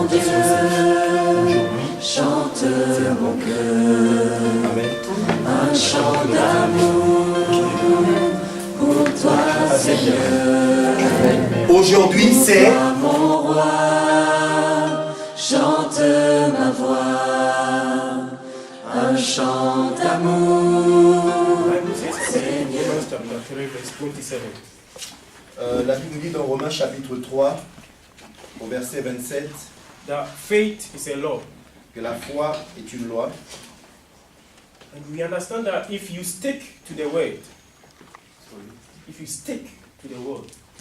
mon Dieu, chante mon cœur. Un chant d'amour pour toi, Seigneur. Aujourd'hui, c'est Toi, mon roi, chante ma voix. Un chant d'amour. Romans chapter 3, verse 27. la Bible nous dit dans Romains chapitre 3, au verset 27, That faith is a law. que la foi est une loi. And we understand that if you stick to the word,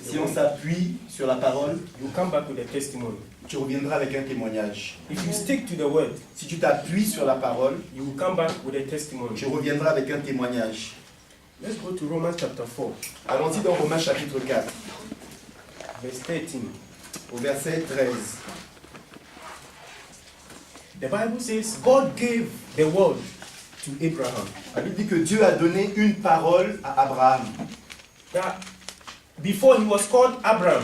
Si on s'appuie sur la parole, you come back with a testimony. tu reviendras avec un témoignage. If you stick to the word, Si tu t'appuies sur la parole, you will come back with a testimony. tu reviendras avec un témoignage. Let's go to Romans chapter 4, Allons-y dans Romains chapitre 4, verse 13. au verset 13. The Bible says God gave the word to Abraham. La Bible dit que Dieu a donné une parole à Abraham. That before he was called Abraham,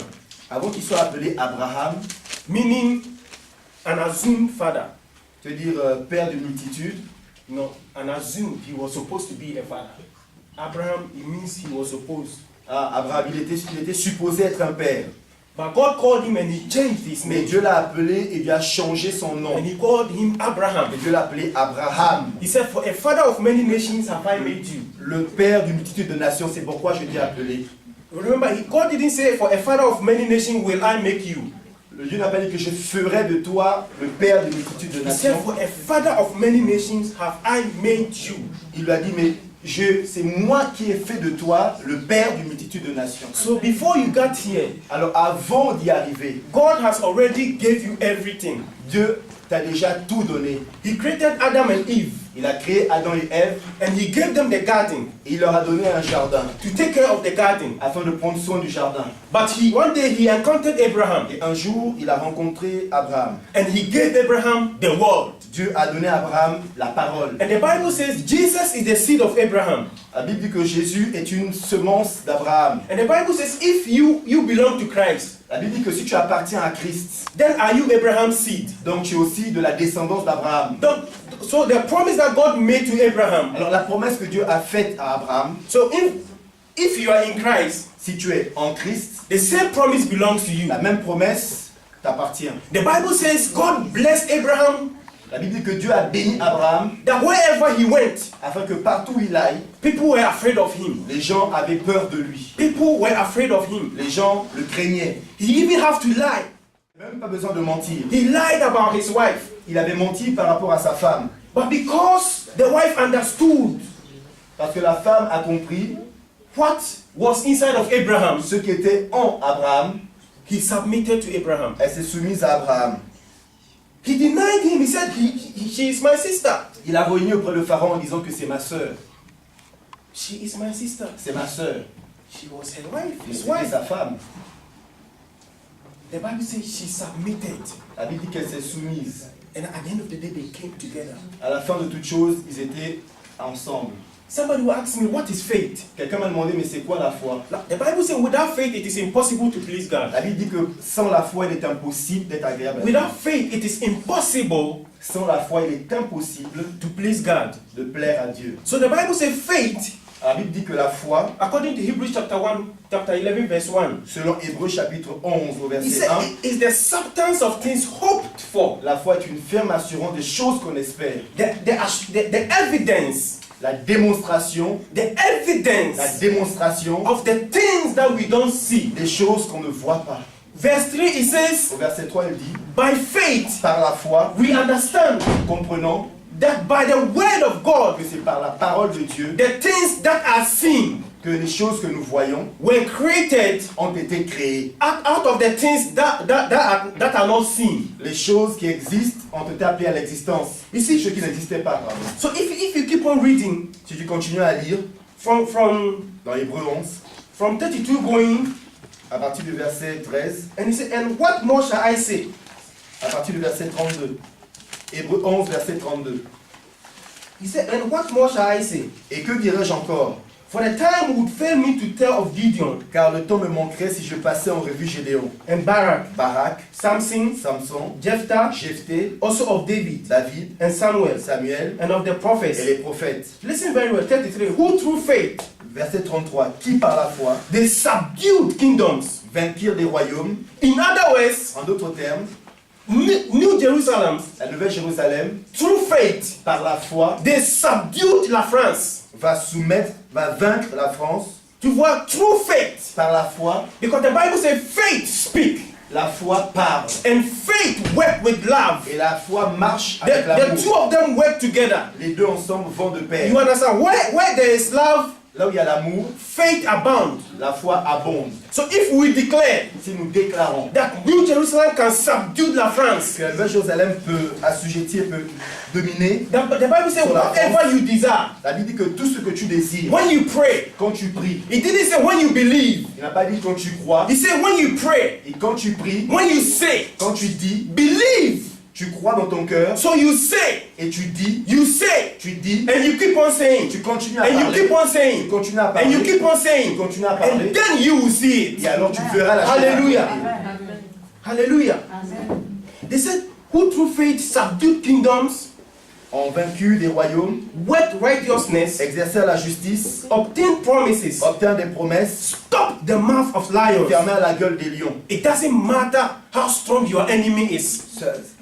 Avant qu'il soit appelé Abraham, meaning an assumed father. c'est-à-dire père d'une multitude, No, an assumed he was supposed to be a father. Abraham, it means he was supposed. Abraham, il était supposé être un père. But God called him and he changed his Mais name. Dieu l'a appelé et lui a changé son nom. And he called him Abraham. Et Dieu l'a appelé Abraham. He said, for a father of many nations have I made you. Le père d'une multitude de nations, c'est pourquoi je t'ai appelé. Remember, God didn't say, for a father of many nations will I make you. Le Dieu n'a pas dit que je ferai de toi le père d'une multitude de He said, nations. for a father of many nations have I made you. Il lui a dit, mais c'est moi qui ai fait de toi le père d'une multitude de nations. So before you got here, Alors avant d'y arriver, God has already gave you everything. Dieu t'a déjà tout donné. He created Adam and Eve, Il a créé Adam et Ève and he gave them the garden et il leur a donné un jardin to take care of the garden. afin de prendre soin du jardin. But one day he encountered Abraham, Et un jour, il a rencontré Abraham. and he gave Abraham the word. Dieu a donné à Abraham la parole. And the Bible says Jesus is the seed of Abraham. La Bible dit que Jésus est une semence d'Abraham. And the Bible says if you belong to Christ, La Bible dit que si tu appartiens à Christ, then are you Abraham's seed? donc tu es aussi de la descendance d'Abraham. So the promise that God made to Abraham. Alors la promesse que Dieu a faite à Abraham, So if you are in Christ, si tu es en Christ, the same promise belongs to you. la même promesse t'appartient. The Bible says God blessed Abraham La Bible dit que Dieu a béni Abraham that wherever he went, afin que partout où il aille, people were afraid of him. les gens avaient peur de lui. People were afraid of him. Les gens le craignaient. He even have to lie. Il n'a même pas besoin de mentir. He lied about his wife. Il avait menti par rapport à sa femme. But because the wife understood Parce que la femme a compris what was inside of Abraham, ce qui était en Abraham, he submitted to Abraham. elle s'est soumise à Abraham. He denied him. He said, she is my sister. Il a renié auprès de Pharaon en disant que c'est ma sœur. She is my sister. C'est ma sœur. She was her wife, his C'était wife. sa femme. The Bible says she submitted. La Bible dit qu'elle s'est soumise. And at the end of the day, they came together. À la fin de toute chose, ils étaient ensemble. Somebody will ask me, what is faith? Quelqu'un m'a demandé, mais c'est quoi la foi? The Bible says without faith, it is impossible to please God. La Bible dit que sans la foi, il est impossible d'être agréable à Dieu. Without faith, it is impossible Sans la foi, il est impossible to please God. de plaire à Dieu. So the Bible says faith, La Bible dit que la foi, according to Hebrews chapter 11, verse 1, selon Hébreux chapitre 11 au it verset says 1, it is the substance of things hoped for. la foi est une ferme assurance des choses qu'on espère. The evidence, La démonstration of the things that we don't see. des choses qu'on ne voit pas. Verse 3, it says, Au verset 3, il dit, by faith, par la foi, we understand comprenons that by the word of God, que c'est par la parole de Dieu the things that are seen que les choses que nous voyons were created ont été créées. out of the things that are not seen. Les choses qui existent ont été appelées à l'existence. Ici, Ceux qui n'existaient pas, pardon. So if you keep on reading Si tu continues à lire from dans Hébreux 11, from 32 going, à partir du verset 13, and he said, and what more shall I say? à partir du verset 32. Hébreux 11, verset 32. He said, and what more shall I say? Et que dirais-je encore? For the time would fail me to tell of Gideon car le temps me manquerait si je passais en revue Gédéon, and Barak, Barak, Samson, Samson, Jephthah, Jephthé, also of David David, and Samuel, Samuel and of the et prophets. les prophètes. Listen very well. 33. Who through faith Verset 33. Qui par la foi they subdued kingdoms. vainquirent des royaumes. In other words, En d'autres termes, New Jerusalem, la Nouvelle Jérusalem, through faith, par la foi, they subdued la France. va vaincre la France. Tu vois, through faith. Par la foi, Because the Bible says faith speak. la foi parle. And faith work with love. Et la foi marche avec The two l'amour. of them work together. Les deux ensemble vont de pair. You understand? Where there is love, Là où il y a l'amour, faith abound. la foi abonde. So if we declare Si nous déclarons that New Jerusalem can subdue la France, que la Nouvelle Jérusalem peut assujettir, peut dominer, the Bible says Sur la whatever you desire, la Bible dit que tout ce que tu désires, when you pray, quand tu pries, it didn't say when you believe. il n'a pas dit quand tu crois, He said when you pray, et quand tu pries, when you say, quand tu dis, believe. tu crois dans ton cœur, So you say, et tu dis, and you keep on saying, tu continues à and you parler, keep on tu saying, continues à and you parler, keep on tu saying, continues à parler, and then you will see it. et alors tu verras la chose. Hallelujah. Hallelujah. They said, who through faith subdued kingdoms, Ont vaincu des royaumes, worked righteousness, exercèrent la justice, obtained promises, obtinrent des promesses, stopped the mouth of lions. fermèrent la gueule des lions. It doesn't matter how strong your enemy is.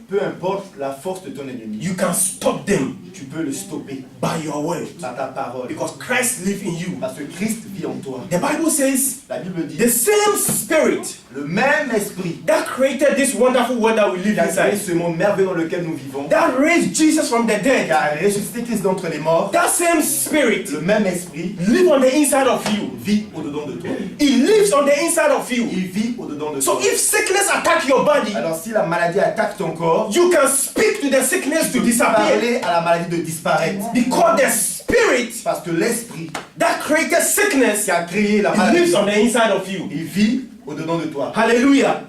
Peu importe la force de ton ennemi, You can stop them tu peux le stopper by your word. par ta parole. Because Christ lives in you. Parce que Christ vit en toi. The Bible says La Bible dit, the same spirit le même esprit that created this wonderful world that we live qui a créé inside, ce monde merveilleux dans lequel nous vivons, that raised Jesus from the qui dead, a ressuscité Christ d'entre les morts, that same spirit le même esprit lives on the inside of you. vit au-dedans de toi. It lives on the inside of you. Il vit au-dedans de So toi. if sickness attack your body, Alors si la maladie attaque ton corps, you can speak to the sickness to tu peux disappear. parler à la maladie de disparaître. Because the spirit Parce que l'esprit that created sickness qui a créé la lives maladie, on the inside of you. il vit au-dedans de toi. Hallelujah.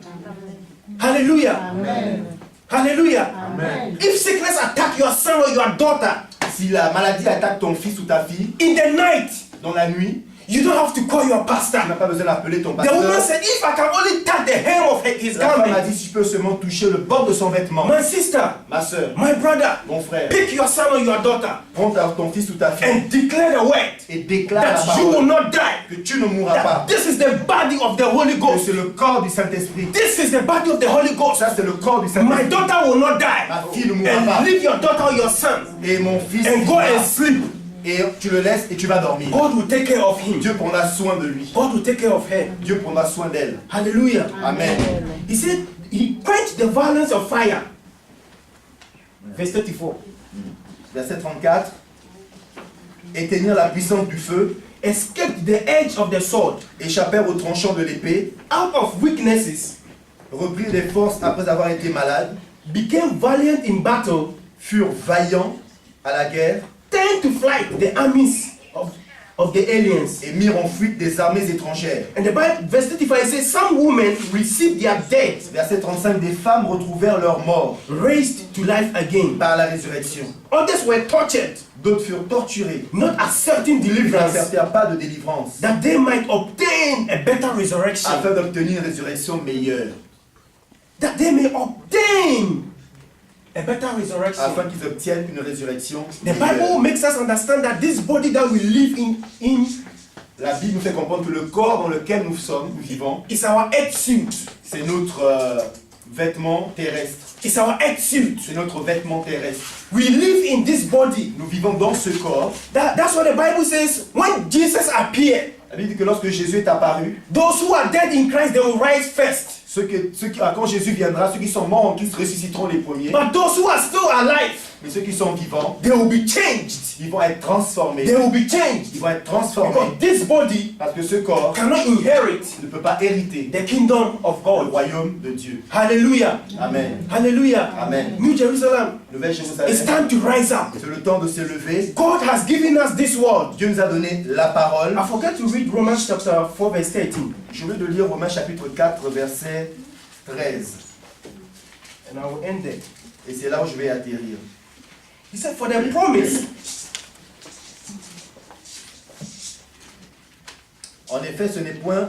Hallelujah. Amen. Hallelujah. Amen. If sickness attack your son or your daughter Si la maladie attaque ton fils ou ta fille, in the night, dans la nuit, you don't have to call your pastor. tu n'as pas besoin d'appeler ton The woman pasteur. said, if I can only touch the hem of his La femme a garment, dit, si je peux seulement toucher le bord de son vêtement. my sister, Ma soeur, my brother, mon frère, pick your son or your daughter prends ton fils ou ta fille and declare the word et déclare la that you will parole not die. que tu ne mourras That pas. this is the body of the Holy Que Ghost. c'est le corps du Saint-Esprit. This is the body of the Holy Ghost. Ça, c'est le corps du My Saint-Esprit. daughter will not die. Ma fille ne mourra pas. And leave your daughter or your son Et mon fils and go vivra. and sleep. Et tu le laisses et tu vas dormir. God will take care of him. Dieu prendra soin de lui. God will take care of her. Dieu prendra soin d'elle. Hallelujah. Amen. He said he quenched the violence of fire. Verse 34. Verset 34. Éteignirent la puissance du feu, Escaped the edge of the sword. échappèrent au tranchant de l'épée, Out of weaknesses. reprirent des forces après avoir été malades, Became valiant in battle. furent vaillants à la guerre Turned to flight the armies of the aliens. et mirent en fuite des armées étrangères. And the Bible, verse 35 says, some women received their dead Verset 35. Des femmes retrouvèrent leurs morts raised to life again. par la résurrection. Others were tortured, D'autres furent torturés, not accepting deliverance, n'acceptèrent pas de délivrance, that they might obtain a better resurrection. afin d'obtenir une résurrection meilleure, That they may obtain a better afin resurrection. qu'ils obtiennent une résurrection The Bible meilleure. makes us understand that this body that we live in La Bible nous fait comprendre que le corps dans lequel nous sommes, nous vivons, is our earth suit. c'est notre vêtement terrestre. It's our earth suit. C'est notre vêtement terrestre. We live in this body. Nous vivons dans ce corps. That's what the Bible says. When Jesus appeared, La Bible dit que lorsque Jésus est apparu, those who are dead in Christ, they will rise first. quand Jésus viendra, ceux qui sont morts en Christ ressusciteront les premiers. But those who are still alive, Mais ceux qui sont vivants, they will be changed. ils vont être transformés. They will be changed. Ils vont être transformés. Because this body Parce que ce corps cannot inherit ne peut pas hériter the kingdom of le God. royaume de Dieu. Hallelujah. Amen. Hallelujah. Amen. New Jerusalem, Nouvelle it's Jérusalem, time to rise up. c'est le temps de se lever. God has given us this word. Dieu nous a donné la parole. I forgot to read Romans chapter 4 verse 13. Je veux de lire Romains chapitre 4, verset 13. And I will end there. Et c'est là où je vais atterrir. He said, for the promise En effet, ce n'est point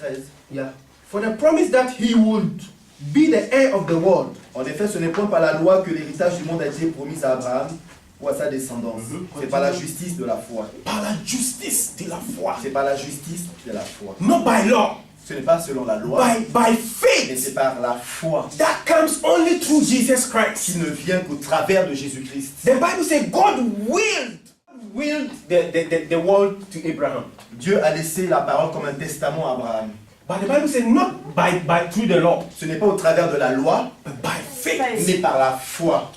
13. Yeah. For the promise that he would be the heir of the world. En effet, ce n'est point par la loi que l'héritage du monde a été promis à Abraham ou à sa descendance. C'est par la justice de la foi. Par la justice de la foi. C'est par la justice de la foi. Not by law. Ce n'est pas selon la loi, By mais faith. c'est par la foi That comes only through Jesus Christ. qui ne vient qu'au travers de Jésus-Christ. The Bible says God willed the world to Abraham. Dieu a laissé la parole comme un testament à Abraham. But the Bible says not by through the law, Ce n'est pas au travers de la loi, but by faith. mais par la foi.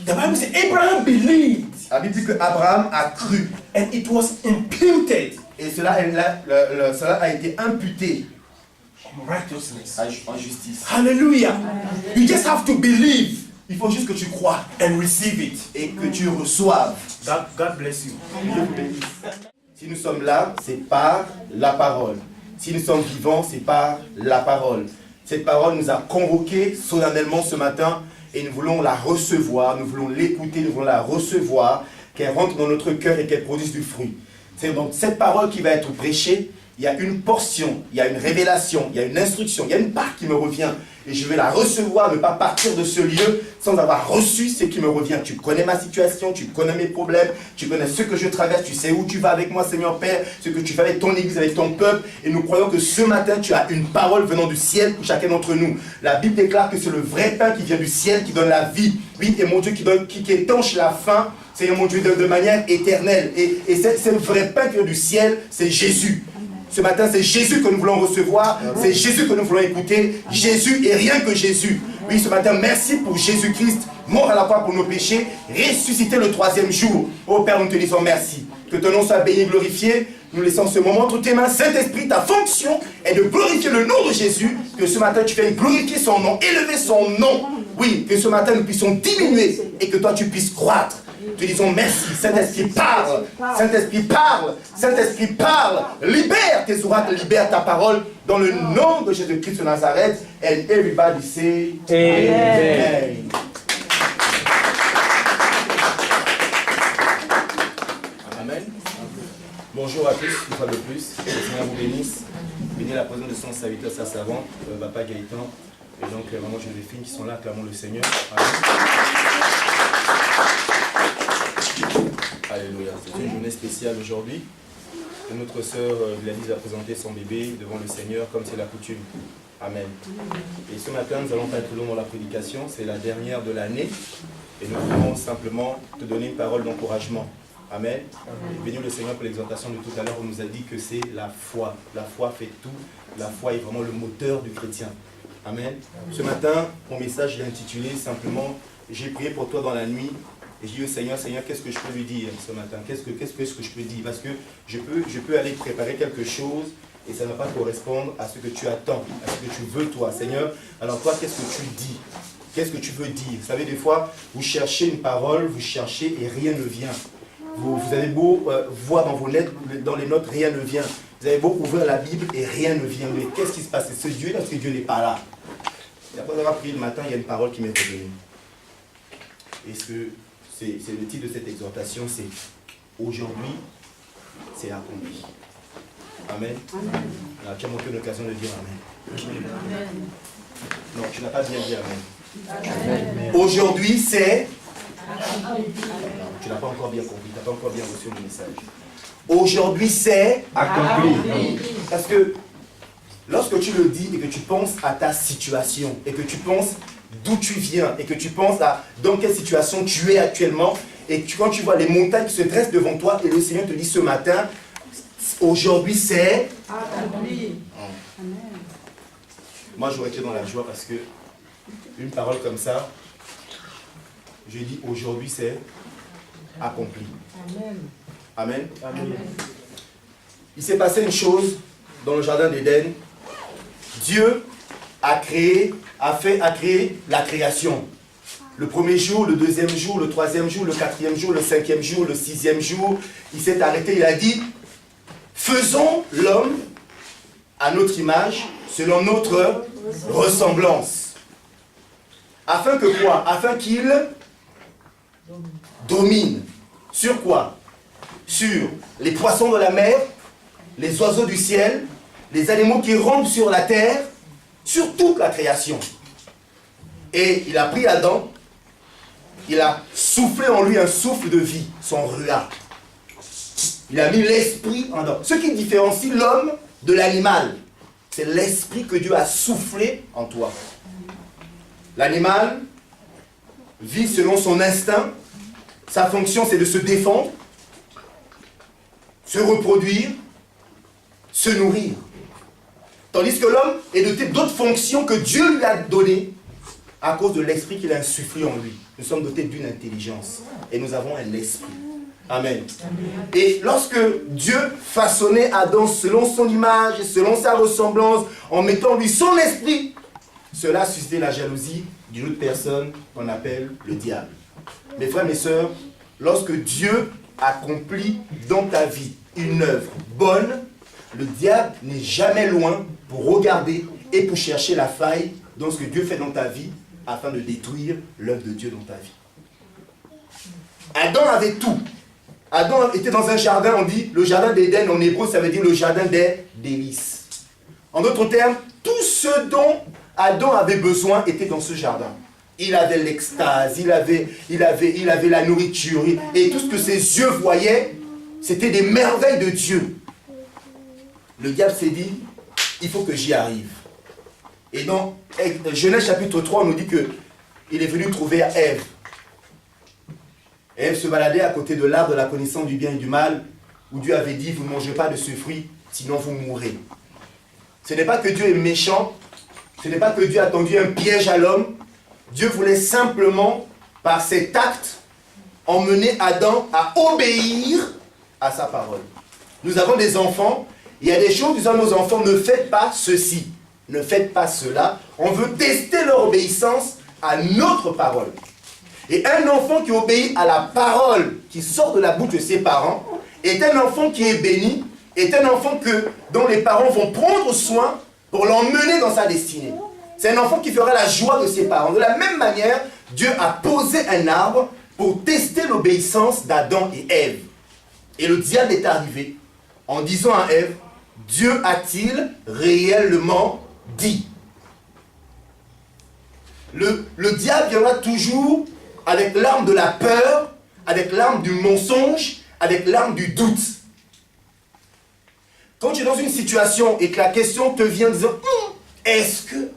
The Bible says Abraham believed La Bible dit que Abraham a cru and it was imputed et cela a été imputé righteousness. en justice. Hallelujah. You just have to believe Il faut juste que tu crois and receive it. et que tu reçoives. God bless you. Si nous sommes là, c'est par la parole. Si nous sommes vivants, c'est par la parole. Cette parole nous a convoqués solennellement ce matin et nous voulons la recevoir, nous voulons l'écouter, nous voulons la recevoir, qu'elle rentre dans notre cœur et qu'elle produise du fruit. C'est donc cette parole qui va être prêchée. Il y a une portion, il y a une révélation, il y a une instruction, il y a une part qui me revient. Et je vais la recevoir, ne pas partir de ce lieu sans avoir reçu ce qui me revient. Tu connais ma situation, tu connais mes problèmes, tu connais ce que je traverse, tu sais où tu vas avec moi, Seigneur Père, ce que tu fais avec ton église, avec ton peuple. Et nous croyons que ce matin, tu as une parole venant du ciel pour chacun d'entre nous. La Bible déclare que c'est le vrai pain qui vient du ciel, qui donne la vie. Oui, et mon Dieu qui étanche la faim, Seigneur mon Dieu, de manière éternelle. Et c'est le vrai pain qui vient du ciel, c'est Jésus. Ce matin, c'est Jésus que nous voulons recevoir, c'est Jésus que nous voulons écouter, Jésus et rien que Jésus. Oui, ce matin, merci pour Jésus-Christ, mort à la croix pour nos péchés, ressuscité le 3e jour. Oh Père, nous te disons merci. Que ton nom soit béni et glorifié. Nous laissons ce moment entre tes mains. Saint-Esprit, ta fonction est de glorifier le nom de Jésus. Que ce matin, tu viennes glorifier son nom, élever son nom. Oui, que ce matin, nous puissions diminuer et que toi, tu puisses croître. Te disons merci, Saint-Esprit parle, Saint-Esprit parle, Saint-Esprit parle, libère tes oracles, libère ta parole dans le nom de Jésus-Christ de Nazareth. And everybody say Amen. Amen. Bonjour à tous, une fois de plus, que le Seigneur vous bénisse. Bénis la présence de son serviteur, sa servante, Papa Gaëtan, et donc Maman Joséphine qui sont là, clamons le Seigneur. Amen. Alléluia. C'est une journée spéciale aujourd'hui. Notre sœur Gladys va présenter son bébé devant le Seigneur comme c'est la coutume. Amen. Et ce matin, nous allons pas être long dans la prédication. C'est la dernière de l'année. Et nous voulons simplement te donner une parole d'encouragement. Amen. Bénis le Seigneur pour l'exhortation de tout à l'heure. On nous a dit que c'est la foi. La foi fait tout. La foi est vraiment le moteur du chrétien. Amen. Ce matin, mon message est intitulé simplement « J'ai prié pour toi dans la nuit ». Et je dis au Seigneur, Seigneur, qu'est-ce que je peux lui dire ce matin? Qu'est-ce que je peux dire? Parce que je peux aller préparer quelque chose et ça ne va pas correspondre à ce que tu attends, à ce que tu veux toi, Seigneur. Alors toi, qu'est-ce que tu dis? Qu'est-ce que tu veux dire? Vous savez, des fois, vous cherchez une parole, vous cherchez et rien ne vient. Vous avez beau voir dans vos lettres, dans les notes, rien ne vient. Vous avez beau ouvrir la Bible et rien ne vient. Mais qu'est-ce qui se passe? C'est ce Dieu parce que Dieu n'est pas là. Et après avoir prié le matin, il y a une parole qui m'est revenue. Et c'est le titre de cette exhortation, c'est « Aujourd'hui, c'est accompli ». Amen. Alors, tu as manqué l'occasion de dire Amen. Non, tu n'as pas bien dit Amen. Aujourd'hui, c'est... Non, tu n'as pas encore bien compris, tu n'as pas encore bien reçu le message. Aujourd'hui, c'est accompli. Parce que lorsque tu le dis et que tu penses à ta situation et que tu penses d'où tu viens et que tu penses à dans quelle situation tu es actuellement et quand tu vois les montagnes qui se dressent devant toi et le Seigneur te dit ce matin, aujourd'hui c'est accompli. Moi j'aurais été dans la joie parce que une parole comme ça, je dis aujourd'hui c'est accompli. Amen. Amen. Il s'est passé une chose dans le jardin d'Éden. Dieu a créé la création. Le premier jour, le deuxième jour, le troisième jour, le quatrième jour, le cinquième jour, le sixième jour, il s'est arrêté, il a dit, faisons l'homme à notre image, selon notre ressemblance. Afin que quoi? Afin qu'il domine. Sur quoi? Sur les poissons de la mer, les oiseaux du ciel, les animaux qui rampent sur la terre, sur toute la création. Et il a pris Adam, il a soufflé en lui un souffle de vie, son ruach. Il a mis l'esprit en Adam. Ce qui différencie l'homme de l'animal, c'est l'esprit que Dieu a soufflé en toi. L'animal vit selon son instinct. Sa fonction, c'est de se défendre, se reproduire, se nourrir. Tandis que l'homme est doté d'autres fonctions que Dieu lui a données à cause de l'esprit qu'il a insufflé en lui. Nous sommes dotés d'une intelligence et nous avons un esprit. Amen. Et lorsque Dieu façonnait Adam selon son image, selon sa ressemblance, en mettant en lui son esprit, cela a suscité la jalousie d'une autre personne qu'on appelle le diable. Mes frères, mes sœurs, lorsque Dieu accomplit dans ta vie une œuvre bonne, le diable n'est jamais loin pour regarder et pour chercher la faille dans ce que Dieu fait dans ta vie afin de détruire l'œuvre de Dieu dans ta vie. Adam avait tout. Adam était dans un jardin, on dit, le jardin d'Éden en hébreu, ça veut dire le jardin des délices. En d'autres termes, tout ce dont Adam avait besoin était dans ce jardin. Il avait l'extase, il avait la nourriture, et tout ce que ses yeux voyaient, c'était des merveilles de Dieu. Le diable s'est dit, il faut que j'y arrive. Et dans Genèse chapitre 3, on nous dit qu'il est venu trouver Ève. Ève se baladait à côté de l'arbre de la connaissance du bien et du mal, où Dieu avait dit, vous ne mangez pas de ce fruit, sinon vous mourrez. Ce n'est pas que Dieu est méchant, ce n'est pas que Dieu a tendu un piège à l'homme. Dieu voulait simplement, par cet acte, emmener Adam à obéir à sa parole. Nous avons des enfants, il y a des choses, nous disons à nos enfants, ne faites pas ceci, ne faites pas cela. On veut tester leur obéissance à notre parole. Et un enfant qui obéit à la parole qui sort de la bouche de ses parents est un enfant qui est béni, est un enfant dont les parents vont prendre soin pour l'emmener dans sa destinée. C'est un enfant qui fera la joie de ses parents. De la même manière, Dieu a posé un arbre pour tester l'obéissance d'Adam et Ève. Et le diable est arrivé en disant à Ève, Dieu a-t-il réellement dit? Le diable viendra toujours avec l'arme de la peur, avec l'arme du mensonge, avec l'arme du doute. Quand tu es dans une situation et que la question te vient en disant, est-ce que...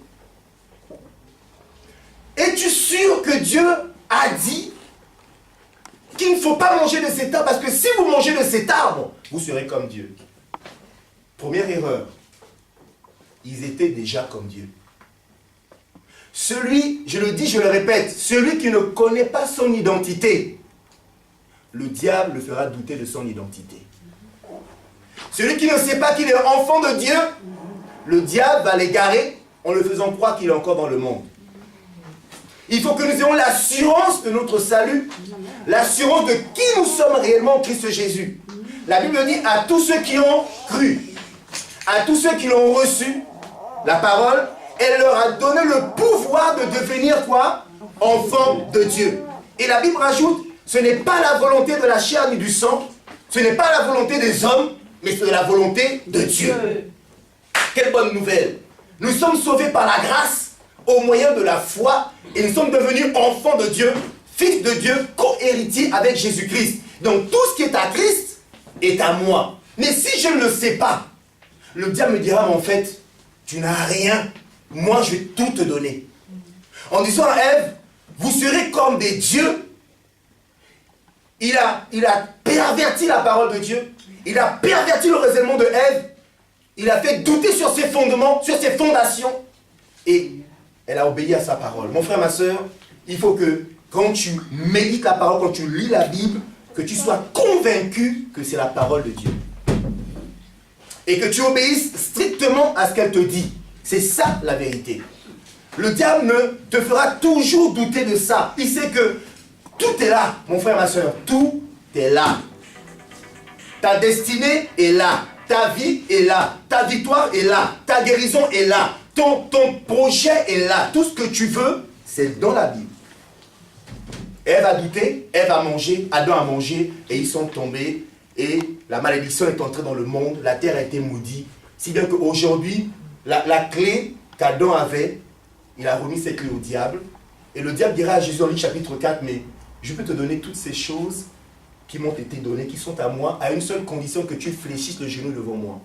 Es-tu sûr que Dieu a dit qu'il ne faut pas manger de cet arbre? Parce que si vous mangez de cet arbre, vous serez comme Dieu. Première erreur. Ils étaient déjà comme Dieu. Celui, je le dis, je le répète, celui qui ne connaît pas son identité, le diable le fera douter de son identité. Celui qui ne sait pas qu'il est enfant de Dieu, le diable va l'égarer en le faisant croire qu'il est encore dans le monde. Il faut que nous ayons l'assurance de notre salut, l'assurance de qui nous sommes réellement en Christ Jésus. La Bible dit à tous ceux qui ont cru, à tous ceux qui l'ont reçu, la parole, elle leur a donné le pouvoir de devenir quoi? Enfants de Dieu. Et la Bible rajoute, ce n'est pas la volonté de la chair ni du sang, ce n'est pas la volonté des hommes, mais c'est la volonté de Dieu. Quelle bonne nouvelle! Nous sommes sauvés par la grâce, au moyen de la foi, et nous sommes devenus enfants de Dieu, fils de Dieu, co-héritiers avec Jésus-Christ. Donc tout ce qui est à Christ est à moi. Mais si je ne le sais pas, le diable me dira, mais en fait, tu n'as rien, moi je vais tout te donner. En disant à Ève, vous serez comme des dieux. Il a perverti la parole de Dieu, il a perverti le raisonnement de Ève, il a fait douter sur ses fondements, sur ses fondations, et elle a obéi à sa parole. Mon frère, ma soeur, il faut que quand tu médites la parole, quand tu lis la Bible, que tu sois convaincu que c'est la parole de Dieu. Et que tu obéisses strictement à ce qu'elle te dit. C'est ça la vérité. Le diable te fera toujours douter de ça. Il sait que tout est là, mon frère, ma soeur. Tout est là. Ta destinée est là. Ta vie est là. Ta victoire est là. Ta guérison est là. Ton projet est là. Tout ce que tu veux, c'est dans la Bible. Ève a douté, Ève a mangé, Adam a mangé, et ils sont tombés et la malédiction est entrée dans le monde, la terre a été maudite. Si bien qu'aujourd'hui, la clé qu'Adam avait, il a remis cette clé au diable. Et le diable dira à Jésus en Luc chapitre 4, mais je peux te donner toutes ces choses qui m'ont été données, qui sont à moi, à une seule condition, que tu fléchisses le genou devant moi.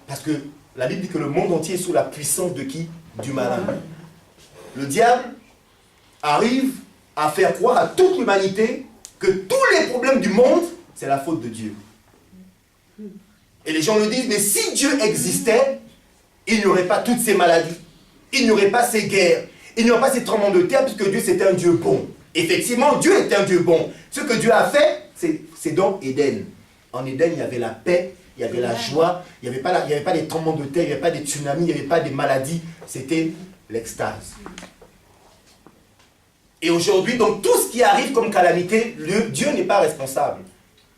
Parce que la Bible dit que le monde entier est sous la puissance de qui? Du malin. Le diable arrive à faire croire à toute l'humanité que tous les problèmes du monde, c'est la faute de Dieu. Et les gens le disent, mais si Dieu existait, il n'y aurait pas toutes ces maladies, il n'y aurait pas ces guerres, il n'y aurait pas ces tremblements de terre, puisque Dieu c'était un Dieu bon. Effectivement, Dieu était un Dieu bon. Ce que Dieu a fait, c'est dans Éden. En Éden, il y avait la paix, il y avait la joie, il n'y avait pas des tremblements de terre, il n'y avait pas des tsunamis, il n'y avait pas des maladies, c'était l'extase. Et aujourd'hui, donc tout ce qui arrive comme calamité, Dieu n'est pas responsable.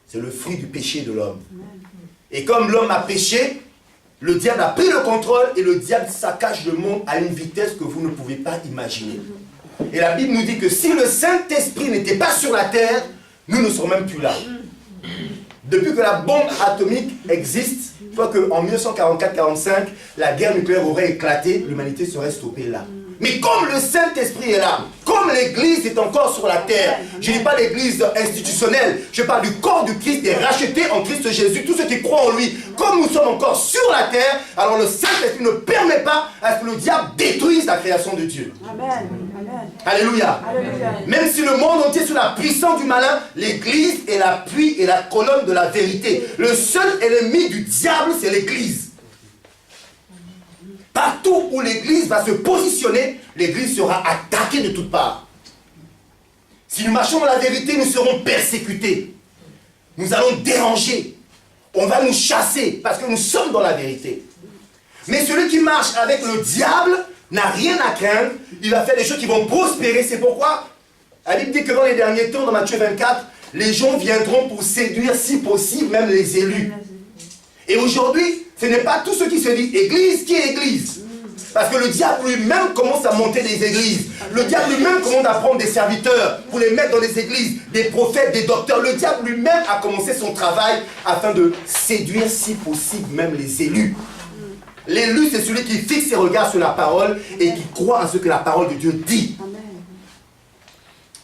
C'est le fruit du péché de l'homme. Et comme l'homme a péché, le diable a pris le contrôle et le diable saccage le monde à une vitesse que vous ne pouvez pas imaginer. Et la Bible nous dit que si le Saint-Esprit n'était pas sur la terre, nous ne serons même plus là. Depuis que la bombe atomique existe, je crois qu'en 1944-45, la guerre nucléaire aurait éclaté, l'humanité serait stoppée là. Mais comme le Saint-Esprit est là, comme l'Église est encore sur la terre, je ne dis pas l'Église institutionnelle, je parle du corps du Christ, des rachetés en Christ Jésus, tous ceux qui croient en lui, comme nous sommes encore sur la terre, alors le Saint-Esprit ne permet pas à ce que le diable détruise la création de Dieu. Amen. Alléluia. Alléluia. Même si le monde entier est sous la puissance du malin, l'Église est l'appui et la colonne de la vérité. Le seul ennemi du diable, c'est l'Église. Partout où l'Église va se positionner, l'Église sera attaquée de toutes parts. Si nous marchons dans la vérité, nous serons persécutés. Nous allons déranger. On va nous chasser parce que nous sommes dans la vérité. Mais celui qui marche avec le diable n'a rien à craindre. Il va faire des choses qui vont prospérer. C'est pourquoi la Bible dit que dans les derniers temps, dans Matthieu 24, les gens viendront pour séduire, si possible, même les élus. Et aujourd'hui, ce n'est pas tous ceux qui se disent Église qui est Église. Parce que le diable lui-même commence à monter des églises. Le diable lui-même commence à prendre des serviteurs pour les mettre dans les églises, des prophètes, des docteurs. Le diable lui-même a commencé son travail afin de séduire, si possible, même les élus. L'élu, c'est celui qui fixe ses regards sur la parole et qui croit à ce que la parole de Dieu dit.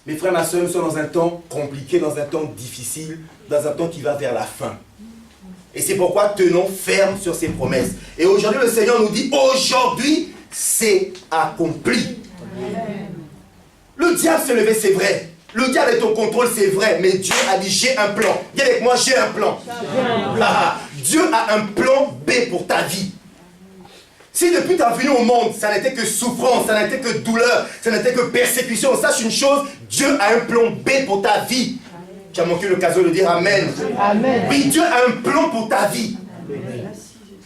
Mes frères, ma soeur, nous sommes dans un temps compliqué, dans un temps difficile, dans un temps qui va vers la fin. Et c'est pourquoi tenons ferme sur ces promesses. Et aujourd'hui, le Seigneur nous dit, aujourd'hui, c'est accompli. Amen. Le diable s'est levé, c'est vrai. Le diable est au contrôle, c'est vrai. Mais Dieu a dit, j'ai un plan. Dis avec moi, j'ai un plan. Dieu a un plan B pour ta vie. Si depuis ta venue au monde, ça n'était que souffrance, ça n'était que douleur, ça n'était que persécution, sache une chose, Dieu a un plan B pour ta vie. Tu as manqué l'occasion de dire Amen. Amen. Oui, Dieu a un plan pour ta vie. Amen.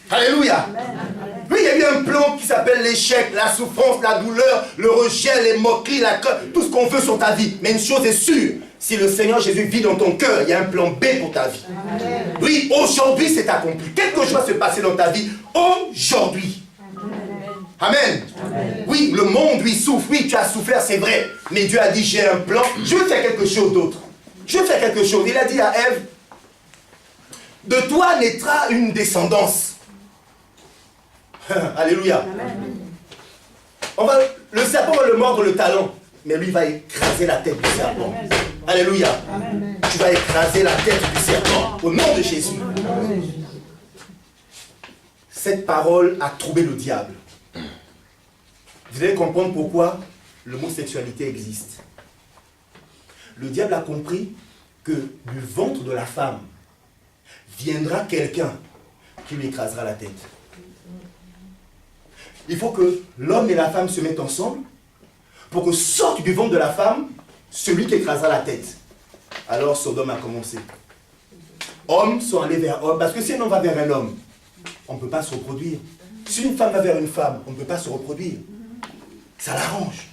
Alléluia. Amen. Oui, il y a eu un plan qui s'appelle l'échec, la souffrance, la douleur, le rejet, les moqueries, la crainte, tout ce qu'on veut sur ta vie. Mais une chose est sûre, si le Seigneur Jésus vit dans ton cœur, il y a un plan B pour ta vie. Amen. Oui, aujourd'hui c'est accompli. Quelque chose va se passer dans ta vie aujourd'hui. Amen. Amen. Oui, le monde lui souffre. Oui, tu as souffert, c'est vrai. Mais Dieu a dit, j'ai un plan. Je veux faire quelque chose d'autre. Je vais faire quelque chose. Il a dit à Ève, de toi naîtra une descendance. Alléluia. Le serpent va le mordre le talon, mais lui va écraser la tête du serpent. Alléluia. Amen. Tu vas écraser la tête du serpent au nom de Jésus. Amen. Cette parole a troublé le diable. Vous allez comprendre pourquoi l'homosexualité existe. Le diable a compris que du ventre de la femme viendra quelqu'un qui lui écrasera la tête. Il faut que l'homme et la femme se mettent ensemble pour que sorte du ventre de la femme celui qui écrasera la tête. Alors Sodome a commencé. Hommes sont allés vers hommes, parce que si un homme va vers un homme, on ne peut pas se reproduire. Si une femme va vers une femme, on ne peut pas se reproduire. Ça l'arrange.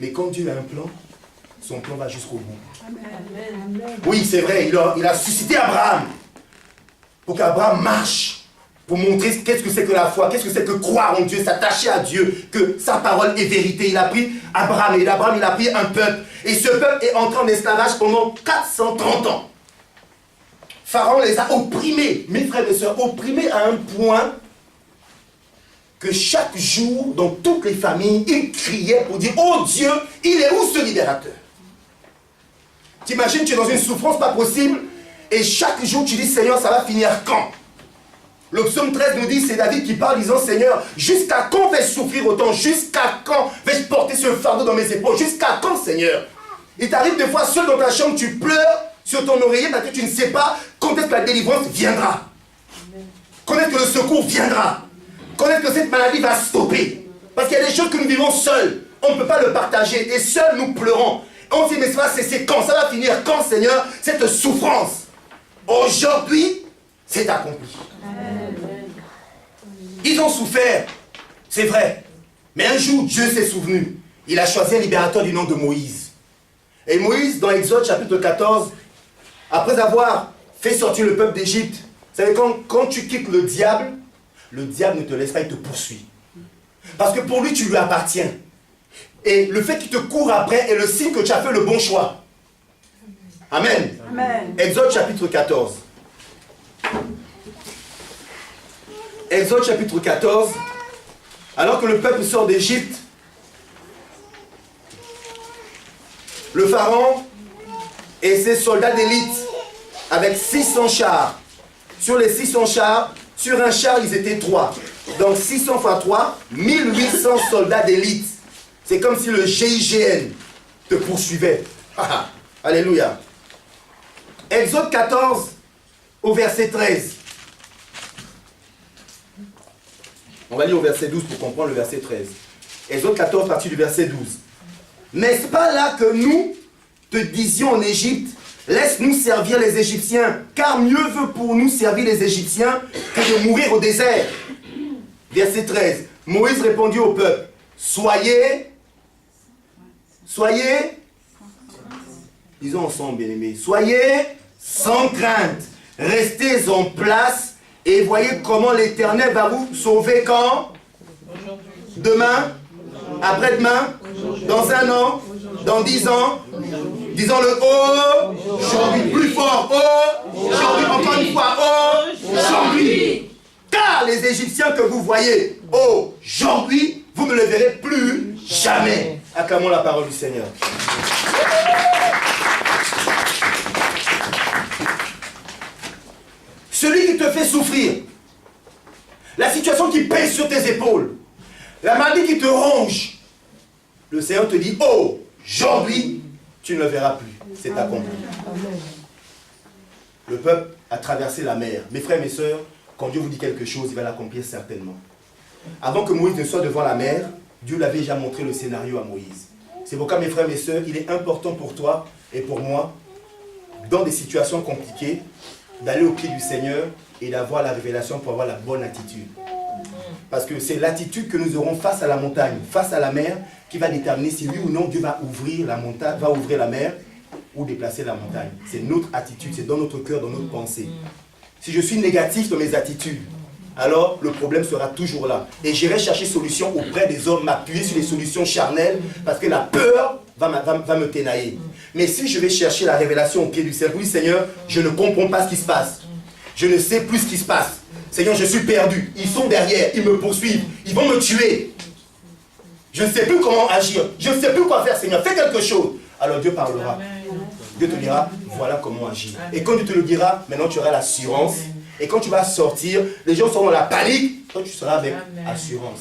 Mais quand Dieu a un plan, son plan va jusqu'au bout. Amen. Oui, c'est vrai, il a suscité Abraham pour qu'Abraham marche, pour montrer qu'est-ce que c'est que la foi, qu'est-ce que c'est que croire en Dieu, s'attacher à Dieu, que sa parole est vérité. Il a pris Abraham, et d'Abraham il a pris un peuple. Et ce peuple est entré en esclavage pendant 430 ans. Pharaon les a opprimés, mes frères et sœurs, opprimés à un point que chaque jour, dans toutes les familles, ils criaient pour dire, oh Dieu, il est où ce libérateur? T'imagines, tu es dans une souffrance pas possible, et chaque jour tu dis, Seigneur, ça va finir quand? Le psaume 13 nous dit, c'est David qui parle, disant, Seigneur, jusqu'à quand vais-je souffrir autant? Jusqu'à quand vais-je porter ce fardeau dans mes épaules? Jusqu'à quand, Seigneur? Il t'arrive des fois seul dans ta chambre, tu pleures sur ton oreiller parce que tu ne sais pas quand est-ce que la délivrance viendra. Quand est-ce que le secours viendra. Quand est-ce que cette maladie va stopper. Parce qu'il y a des choses que nous vivons seuls. On ne peut pas le partager. Et seuls nous pleurons. On se dit, mais ça va cesser quand? Ça va finir quand, Seigneur? Cette souffrance. Aujourd'hui, c'est accompli. Ils ont souffert, c'est vrai. Mais un jour, Dieu s'est souvenu. Il a choisi un libérateur du nom de Moïse. Et Moïse, dans Exode chapitre 14, après avoir fait sortir le peuple d'Égypte, vous savez, quand tu quittes le diable ne te laisse pas, il te poursuit. Parce que pour lui, tu lui appartiens. Et le fait qu'il te court après est le signe que tu as fait le bon choix. Amen. Amen. Exode chapitre 14. Exode chapitre 14. Alors que le peuple sort d'Égypte, le pharaon et ses soldats d'élite avec 600 chars. Sur les 600 chars, sur un char, ils étaient 3. Donc 600 fois 3, 1800 soldats d'élite. C'est comme si le GIGN te poursuivait. Alléluia. Exode 14 au verset 13. On va lire au verset 12 pour comprendre le verset 13. Exode 14, partie du verset 12. N'est-ce pas là que nous te disions en Égypte, laisse-nous servir les Égyptiens, car mieux vaut pour nous servir les Égyptiens que de mourir au désert. Verset 13. Moïse répondit au peuple, soyez, disons ensemble, bien-aimés, soyez sans crainte, restez en place et voyez comment l'Éternel va vous sauver quand? Demain, après-demain, dans un an, dans 10 ans. Disons-le aujourd'hui, plus fort, aujourd'hui, encore une fois, aujourd'hui. Car les Égyptiens que vous voyez aujourd'hui, vous ne les verrez plus jamais. Acclamons la parole du Seigneur. Celui qui te fait souffrir, la situation qui pèse sur tes épaules, la maladie qui te ronge, le Seigneur te dit, aujourd'hui, tu ne le verras plus. C'est accompli. Le peuple a traversé la mer. Mes frères, mes sœurs, quand Dieu vous dit quelque chose, il va l'accomplir certainement. Avant que Moïse ne soit devant la mer, Dieu l'avait déjà montré le scénario à Moïse. C'est pourquoi, mes frères, mes sœurs, il est important pour toi et pour moi, dans des situations compliquées, d'aller au pied du Seigneur et d'avoir la révélation pour avoir la bonne attitude. Parce que c'est l'attitude que nous aurons face à la montagne, face à la mer, qui va déterminer si oui ou non Dieu va ouvrir la montagne, va ouvrir la mer ou déplacer la montagne. C'est notre attitude, c'est dans notre cœur, dans notre pensée. Si je suis négatif dans mes attitudes, alors le problème sera toujours là. Et j'irai chercher solution auprès des hommes, m'appuyer sur les solutions charnelles, parce que la peur va me ténailler. Mais si je vais chercher la révélation au pied du Seigneur, oui Seigneur, je ne comprends pas ce qui se passe. Je ne sais plus ce qui se passe. Seigneur, je suis perdu. Ils sont derrière, ils me poursuivent, ils vont me tuer. Je ne sais plus comment agir. Je ne sais plus quoi faire, Seigneur. Fais quelque chose. Alors Dieu parlera. Dieu te dira, voilà comment agir. Et quand Dieu te le dira, maintenant tu auras l'assurance. Et quand tu vas sortir, les gens seront dans la panique. Toi, tu seras avec assurance.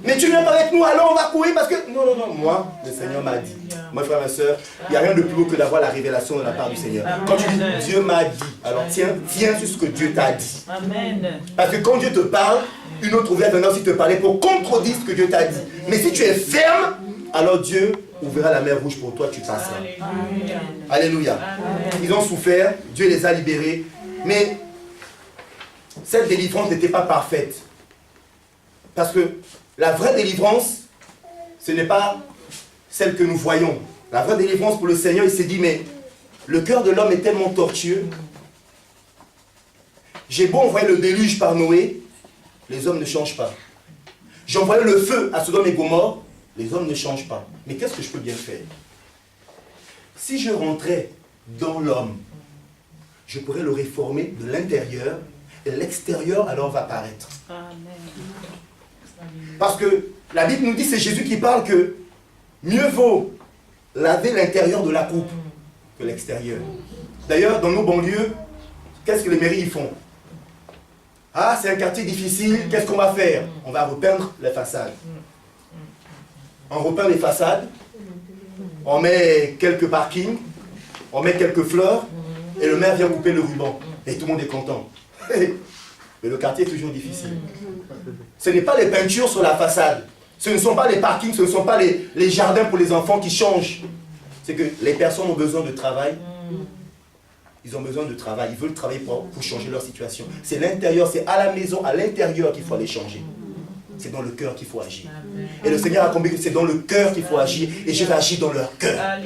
Mais tu viens pas avec nous, alors on va courir parce que... Non. Moi, le Seigneur m'a dit. Moi, frère, ma soeur, il n'y a rien de plus haut que d'avoir la révélation de la part du Seigneur. Quand tu dis, Dieu m'a dit, alors tiens sur ce que Dieu t'a dit. Parce que quand Dieu te parle, une autre ouverte viendra aussi te parler pour contredire ce que Dieu t'a dit. Mais si tu es ferme, alors Dieu ouvrira la mer rouge pour toi, tu passeras. Alléluia. Ils ont souffert, Dieu les a libérés. Mais cette délivrance n'était pas parfaite. Parce que la vraie délivrance, ce n'est pas celle que nous voyons. La vraie délivrance pour le Seigneur, il s'est dit, mais le cœur de l'homme est tellement tortueux. J'ai beau envoyer le déluge par Noé, les hommes ne changent pas. J'ai envoyé le feu à Sodome et Gomorrhe, les hommes ne changent pas. Mais qu'est-ce que je peux bien faire? Si je rentrais dans l'homme, je pourrai le réformer de l'intérieur et l'extérieur alors va paraître. Parce que la Bible nous dit, c'est Jésus qui parle que mieux vaut laver l'intérieur de la coupe que l'extérieur. D'ailleurs, dans nos banlieues, qu'est-ce que les mairies y font? Ah, c'est un quartier difficile, qu'est-ce qu'on va faire? On va repeindre les façades. On repeint les façades, on met quelques parkings, on met quelques fleurs, et le maire vient couper le ruban. Et tout le monde est content. Mais le quartier est toujours difficile. Ce n'est pas les peintures sur la façade. Ce ne sont pas les parkings, ce ne sont pas les jardins pour les enfants qui changent. C'est que les personnes ont besoin de travail. Ils ont besoin de travail. Ils veulent travailler pour changer leur situation. C'est l'intérieur, c'est à la maison, à l'intérieur qu'il faut aller changer. C'est dans le cœur qu'il faut agir. Et le Seigneur a compris que c'est dans le cœur qu'il faut agir. Et je vais agir dans leur cœur.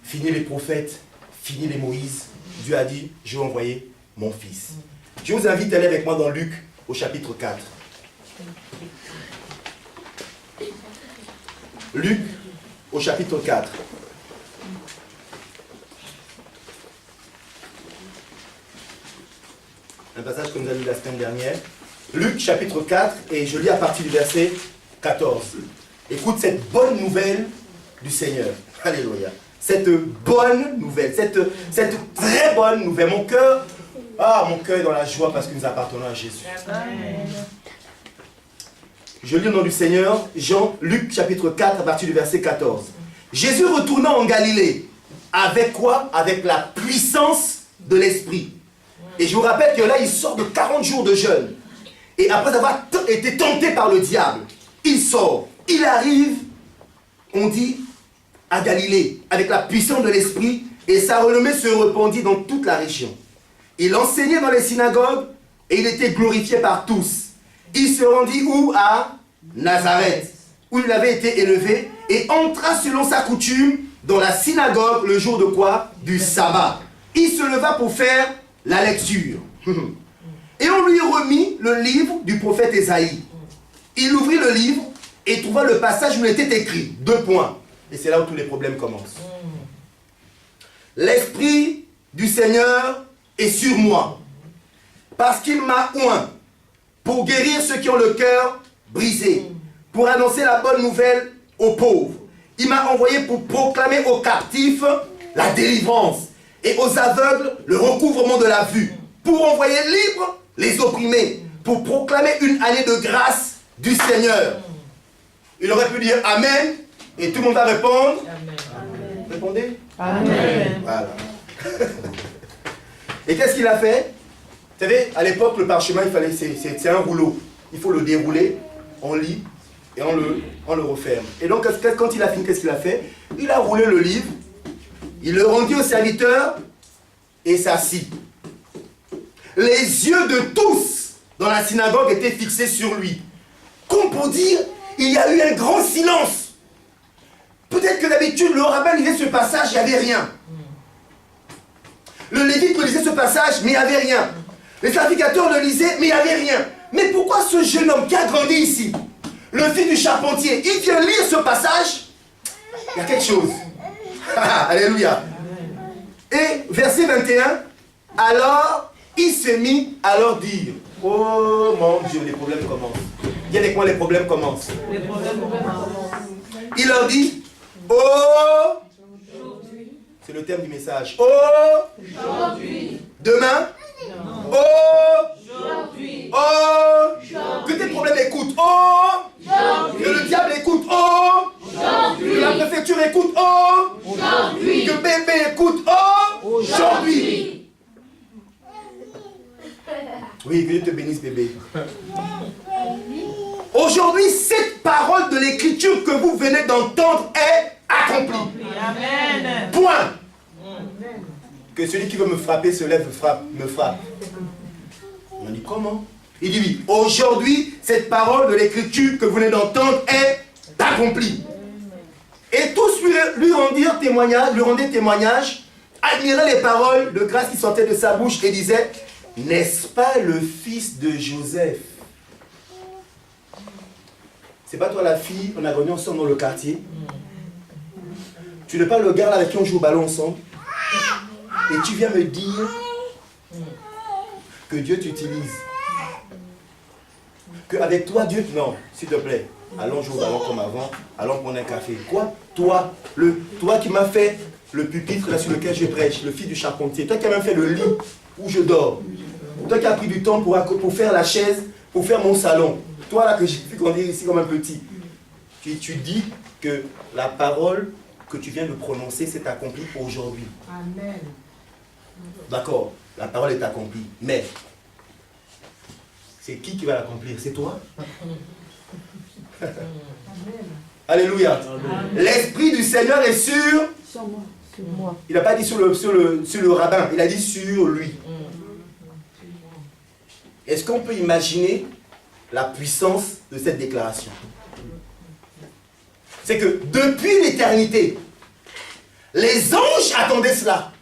Fini les prophètes, fini les Moïse. Dieu a dit, je vais envoyer mon fils. Je vous invite à aller avec moi dans Luc au chapitre 4. Luc au chapitre 4. Un passage que nous avons lu la semaine dernière. Luc chapitre 4, et je lis à partir du verset 14. Écoute cette bonne nouvelle du Seigneur. Alléluia. Cette bonne nouvelle, cette très bonne nouvelle. Mon cœur est dans la joie parce que nous appartenons à Jésus. Amen. Je lis au nom du Seigneur, Luc chapitre 4 à partir du verset 14. Jésus retourna en Galilée. Avec quoi? Avec la puissance de l'Esprit. Et je vous rappelle que là, il sort de 40 jours de jeûne. Et après avoir été tenté par le diable, il sort. Il arrive, on dit, à Galilée, avec la puissance de l'Esprit, et sa renommée se répandit dans toute la région. Il enseignait dans les synagogues, et il était glorifié par tous. Il se rendit où? À Nazareth, où il avait été élevé, et entra selon sa coutume dans la synagogue le jour de quoi? Du sabbat. Il se leva pour faire la lecture. Et on lui remit le livre du prophète Ésaïe. Il ouvrit le livre et trouva le passage où il était écrit. 2 points. Et c'est là où tous les problèmes commencent. L'Esprit du Seigneur est sur moi, parce qu'il m'a oint pour guérir ceux qui ont le cœur brisé, pour annoncer la bonne nouvelle aux pauvres. Il m'a envoyé pour proclamer aux captifs la délivrance et aux aveugles le recouvrement de la vue, pour envoyer libres les opprimés, pour proclamer une année de grâce du Seigneur. Il aurait pu dire Amen, et tout le monde va répondre. Amen. Répondez. Amen. Voilà. Et qu'est-ce qu'il a fait? Vous savez, à l'époque, le parchemin, c'est un rouleau. Il faut le dérouler, on lit, et on le referme. Et donc, quand il a fini, qu'est-ce qu'il a fait? Il a roulé le livre, il le rendit au serviteur, et s'assit. Les yeux de tous dans la synagogue étaient fixés sur lui. Comme pour dire, il y a eu un grand silence. Peut-être que d'habitude, le rabbin lisait ce passage, il n'y avait rien. Le lévite lisait ce passage, mais il n'y avait rien. Les sacrificateurs le lisaient, mais il n'y avait rien. Mais pourquoi ce jeune homme qui a grandi ici, le fils du charpentier, il vient lire ce passage? Il y a quelque chose. Alléluia. Et verset 21, alors il s'est mis à leur dire, oh mon Dieu, les problèmes commencent. Viens avec moi, les problèmes commencent. Les problèmes commencent. Il leur dit, oh, c'est le thème du message. Oh, aujourd'hui. Demain. Non. Oh, aujourd'hui. Oh, que tes problèmes écoutent. Oh, aujourd'hui. Que le diable écoute. Oh, aujourd'hui. Que la préfecture écoute. Oh, aujourd'hui. Que bébé écoute. Oh, aujourd'hui. Oui, que Dieu te bénisse, bébé. Aujourd'hui, cette parole de l'écriture que vous venez d'entendre est accomplie. Amen. Point. Que celui qui veut me frapper se lève, me frappe. On dit comment? Il dit oui. Aujourd'hui, cette parole de l'écriture que vous venez d'entendre est accomplie. Et tous lui rendaient témoignage, admiraient les paroles de grâce qui sortaient de sa bouche et disaient, n'est-ce pas le fils de Joseph? C'est pas toi la fille, on a grandi ensemble dans le quartier. Tu n'es pas le gars avec qui on joue au ballon ensemble. Et tu viens me dire que Dieu t'utilise. Qu'avec toi, Dieu... Non, s'il te plaît, allons jouer au ballon comme avant, allons prendre un café. Quoi? Toi qui m'as fait le pupitre là sur lequel je prêche, le fils du charpentier, toi qui as même fait le lit où je dors, toi qui as pris du temps pour faire la chaise, pour faire mon salon, toi là que j'ai vu grandir ici comme un petit, tu dis que la parole que tu viens de prononcer s'est accomplie aujourd'hui. Amen. D'accord, la parole est accomplie, mais c'est qui va l'accomplir? C'est toi? Alléluia. L'Esprit du Seigneur est sur moi. Sur moi. Il n'a pas dit sur le rabbin, il a dit sur lui. Est-ce qu'on peut imaginer la puissance de cette déclaration? C'est que depuis l'éternité, les anges attendaient cela.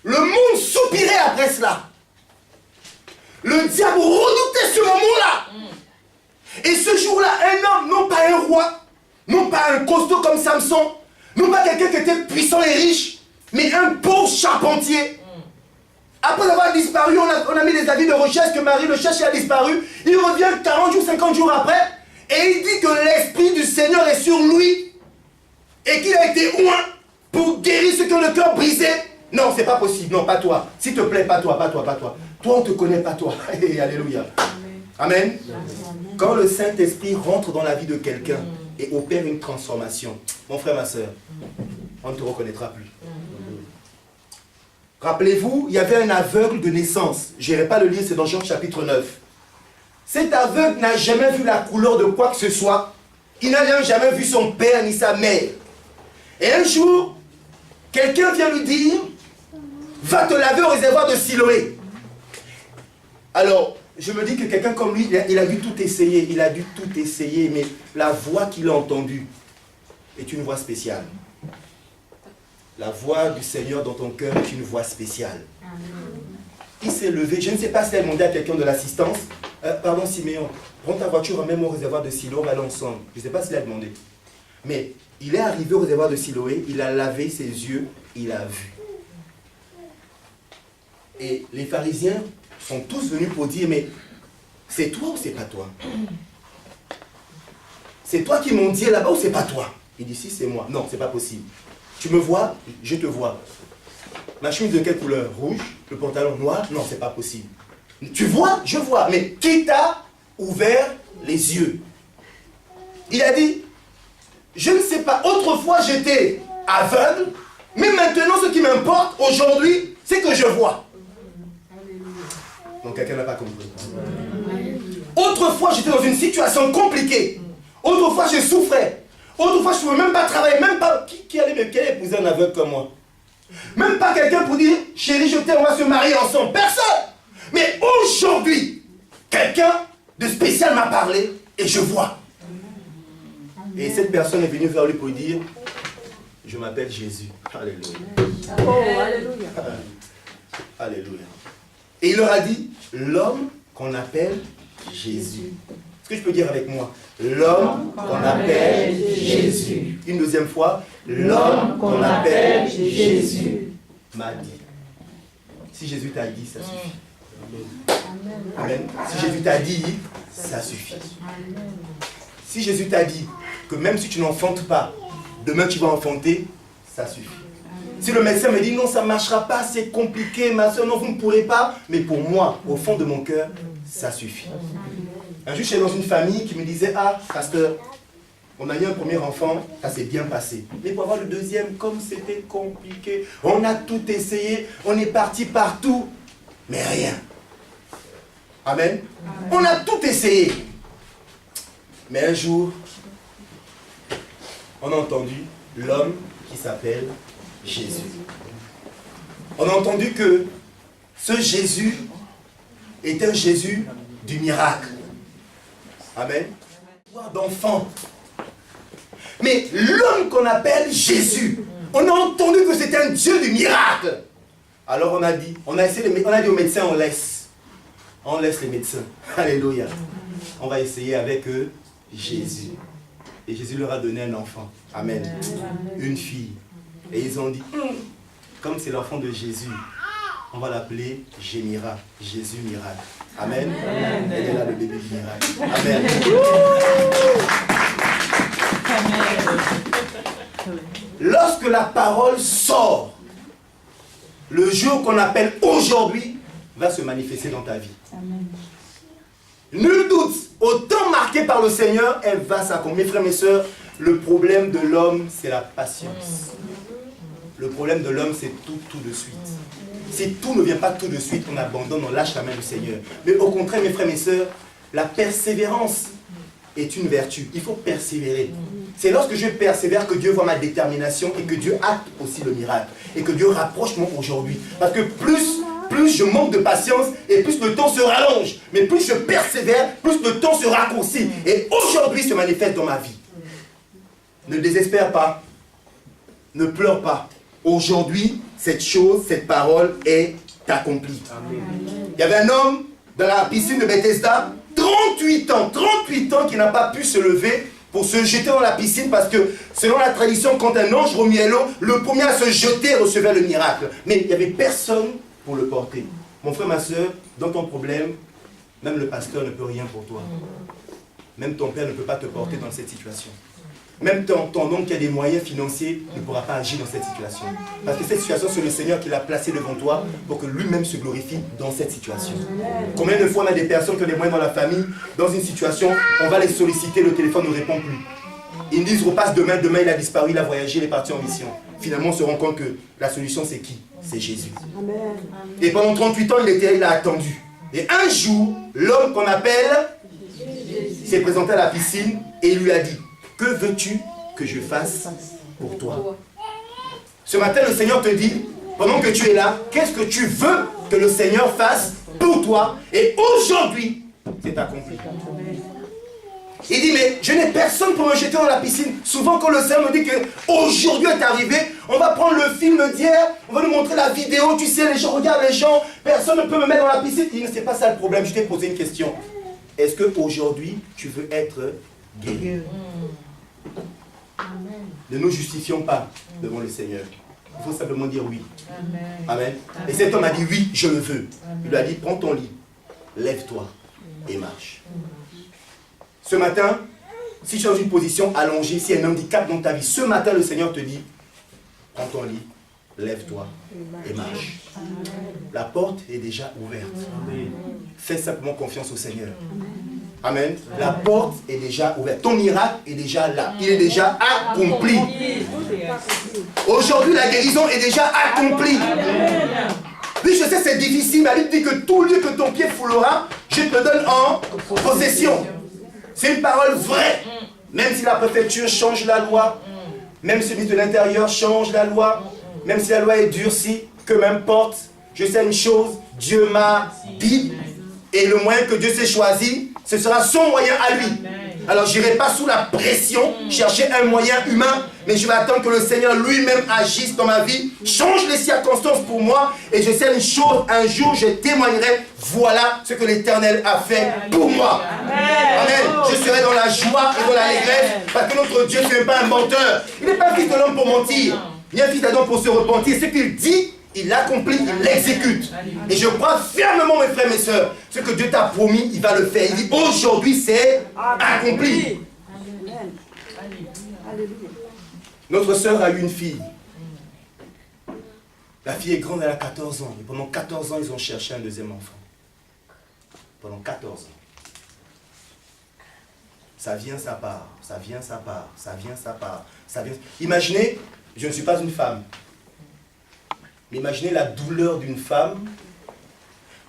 Le monde soupirait après cela. Le diable redoutait ce moment-là. Et ce jour-là, un homme, non pas un roi, non pas un costaud comme Samson, non pas quelqu'un qui était puissant et riche, mais un pauvre charpentier. Après avoir disparu, on a mis des avis de recherche que Marie le cherche et a disparu. Il revient 40 jours, 50 jours après, et il dit que l'Esprit du Seigneur est sur lui, et qu'il a été oint pour guérir ceux qui ont le cœur brisé. Non, c'est pas possible, non, pas toi. S'il te plaît, pas toi, pas toi, pas toi. Toi, on ne te connaît pas, toi. Alléluia. Amen. Quand le Saint-Esprit rentre dans la vie de quelqu'un et opère une transformation, mon frère, ma soeur, on ne te reconnaîtra plus. Rappelez-vous, il y avait un aveugle de naissance. Je n'irai pas le lire, c'est dans Jean chapitre 9. Cet aveugle n'a jamais vu la couleur de quoi que ce soit. Il n'a jamais vu son père ni sa mère. Et un jour, quelqu'un vient lui dire, va te laver au réservoir de Siloé. Alors, je me dis que quelqu'un comme lui, il a dû tout essayer. Il a dû tout essayer, mais la voix qu'il a entendue est une voix spéciale. La voix du Seigneur dans ton cœur est une voix spéciale. Il s'est levé. Je ne sais pas s'il a demandé à quelqu'un de l'assistance. Pardon Siméon, prends ta voiture, emmène au réservoir de Siloé, on va aller ensemble. Je ne sais pas s'il a demandé. Mais il est arrivé au réservoir de Siloé, il a lavé ses yeux, il a vu. Et les pharisiens sont tous venus pour dire, mais c'est toi ou c'est pas toi? C'est toi qui m'ont dit là-bas ou c'est pas toi? Il dit, si c'est moi. Non, c'est pas possible. Tu me vois, je te vois. Ma chemise de quelle couleur? Rouge. Le pantalon noir? Non, c'est pas possible. Tu vois? Je vois. Mais qui t'a ouvert les yeux? Il a dit, je ne sais pas, autrefois j'étais aveugle, mais maintenant ce qui m'importe aujourd'hui, c'est que je vois. Donc quelqu'un n'a pas compris. Autrefois j'étais dans une situation compliquée. Autrefois je souffrais. Autrefois je ne pouvais même pas travailler, même pas... Qui allait épouser un aveugle comme moi? Même pas quelqu'un pour dire, chérie je t'aime, on va se marier ensemble. Personne. Mais aujourd'hui, quelqu'un de spécial m'a parlé et je vois. Et cette personne est venue vers lui pour lui dire, je m'appelle Jésus. Alléluia. Oh, alléluia. Alléluia. Et il leur a dit, l'homme qu'on appelle Jésus. Est-ce que je peux dire avec moi? L'homme qu'on appelle Jésus. Une deuxième fois, l'homme qu'on appelle Jésus m'a dit. Si Jésus t'a dit, ça suffit. Amen. Si Jésus t'a dit, ça suffit. Si Jésus t'a dit que même si tu n'enfantes pas, demain tu vas enfanter, ça suffit. Si le médecin me dit non, ça ne marchera pas, c'est compliqué, ma soeur, non, vous ne pourrez pas, mais pour moi, au fond de mon cœur, ça suffit. Un jour, j'étais dans une famille qui me disait, ah, pasteur, on a eu un premier enfant, ça s'est bien passé. Mais pour avoir le deuxième, comme c'était compliqué, on a tout essayé, on est parti partout, mais rien. Amen. On a tout essayé. Mais un jour, on a entendu l'homme qui s'appelle Jésus. On a entendu que ce Jésus est un Jésus du miracle. Amen. D'enfant. Mais l'homme qu'on appelle Jésus, on a entendu que c'était un Dieu du miracle. Alors on a dit aux médecins, on laisse les médecins. Alléluia. On va essayer avec eux Jésus. Et Jésus leur a donné un enfant. Amen. Une fille. Et ils ont dit, comme c'est l'enfant de Jésus, on va l'appeler Gémira, Jésus miracle. Amen. Amen. Elle est là, le bébé du miracle. Amen. Lorsque la parole sort, le jour qu'on appelle aujourd'hui va se manifester dans ta vie. Amen. Nul doute, au temps marqué par le Seigneur, elle va s'accomplir. Mes frères, mes sœurs, le problème de l'homme, c'est la patience. Le problème de l'homme, c'est tout de suite. Si tout ne vient pas tout de suite, on abandonne, on lâche la main du Seigneur. Mais au contraire, mes frères, mes sœurs, la persévérance est une vertu. Il faut persévérer. C'est lorsque je persévère que Dieu voit ma détermination et que Dieu acte aussi le miracle. Et que Dieu rapproche mon aujourd'hui. Parce que plus je manque de patience et plus le temps se rallonge. Mais plus je persévère, plus le temps se raccourcit. Et aujourd'hui se manifeste dans ma vie. Ne désespère pas. Ne pleure pas. Aujourd'hui, cette chose, cette parole est accomplie. Amen. Il y avait un homme dans la piscine de Bethesda, 38 ans qui n'a pas pu se lever pour se jeter dans la piscine parce que selon la tradition, quand un ange remuait l'eau, le premier à se jeter recevait le miracle. Mais il n'y avait personne pour le porter. Mon frère, ma soeur, dans ton problème, même le pasteur ne peut rien pour toi. Même ton père ne peut pas te porter dans cette situation. Même ton oncle qui a des moyens financiers ne pourra pas agir dans cette situation. Parce que cette situation, c'est le Seigneur qui l'a placé devant toi pour que lui-même se glorifie dans cette situation. Combien de fois on a des personnes qui ont des moyens dans la famille, dans une situation, on va les solliciter, le téléphone ne répond plus. Ils disent repasse demain, demain il a disparu, il a voyagé, il est parti en mission. Finalement on se rend compte que la solution c'est qui? C'est Jésus. Et pendant 38 ans il a attendu. Et un jour, l'homme qu'on appelle s'est présenté à la piscine et il lui a dit: que veux-tu que je fasse pour toi? Ce matin, le Seigneur te dit, pendant que tu es là, qu'est-ce que tu veux que le Seigneur fasse pour toi? Et aujourd'hui, c'est accompli. Il dit, mais je n'ai personne pour me jeter dans la piscine. Souvent, quand le Seigneur me dit qu'aujourd'hui est arrivé, on va prendre le film d'hier, on va nous montrer la vidéo, tu sais, les gens regardent les gens, personne ne peut me mettre dans la piscine. Il dit, c'est pas ça le problème, je t'ai posé une question. Est-ce qu'aujourd'hui, tu veux être guéri? Ne nous justifions pas devant le Seigneur. Il faut simplement dire oui. Amen. Et cet homme a dit oui, je le veux. Il lui a dit, prends ton lit, lève-toi et marche. Ce matin, si tu es dans une position allongée, si il y a un handicap dans ta vie, ce matin le Seigneur te dit, prends ton lit, lève-toi et marche. La porte est déjà ouverte. Fais simplement confiance au Seigneur. Amen. La porte est déjà ouverte. Ton miracle est déjà là. Il est déjà accompli. Aujourd'hui, la guérison est déjà accomplie. Oui, je sais, c'est difficile, mais il dit que tout lieu que ton pied foulera, je te donne en possession. C'est une parole vraie. Même si la préfecture change la loi, même si le ministre de l'Intérieur change la loi, même si la loi est durcie, que m'importe, je sais une chose, Dieu m'a dit, et le moyen que Dieu s'est choisi, ce sera son moyen à lui. Alors je n'irai pas sous la pression, chercher un moyen humain, mais je vais attendre que le Seigneur lui-même agisse dans ma vie, change les circonstances pour moi, et je sais une chose, un jour je témoignerai, voilà ce que l'Éternel a fait pour moi. Amen. Je serai dans la joie et dans l'allégresse, parce que notre Dieu n'est pas un menteur. Il n'est pas un fils de l'homme pour mentir, ni un fils d'Adam pour se repentir. Ce qu'il dit, il l'accomplit, il l'exécute. Et je crois fermement, mes frères, mes sœurs, ce que Dieu t'a promis, il va le faire. Il dit, aujourd'hui, c'est accompli. Notre sœur a eu une fille. La fille est grande, elle a 14 ans. Et pendant 14 ans, ils ont cherché un deuxième enfant. Pendant 14 ans. Ça vient, ça part. Ça vient, ça part. Ça vient, ça part. Ça vient. Imaginez, je ne suis pas une femme. Mais imaginez la douleur d'une femme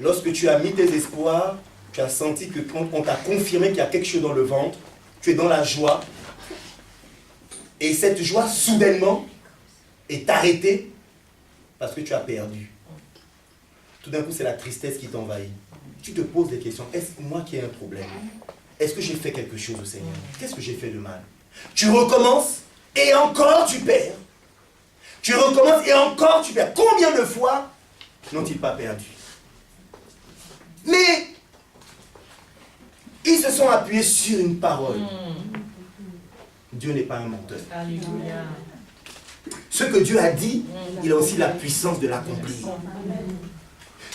lorsque tu as mis tes espoirs, tu as senti que quand on t'a confirmé qu'il y a quelque chose dans le ventre, tu es dans la joie, et cette joie soudainement est arrêtée parce que tu as perdu. Tout d'un coup, c'est la tristesse qui t'envahit. Tu te poses des questions. Est-ce moi qui ai un problème? Est-ce que j'ai fait quelque chose au Seigneur? Qu'est-ce que j'ai fait de mal? Tu recommences et encore tu perds. Tu recommences et encore tu perds. Combien de fois n'ont-ils pas perdu? Mais ils se sont appuyés sur une parole. Dieu n'est pas un menteur. Alléluia. ce que Dieu a dit, il a aussi la puissance de l'accomplir.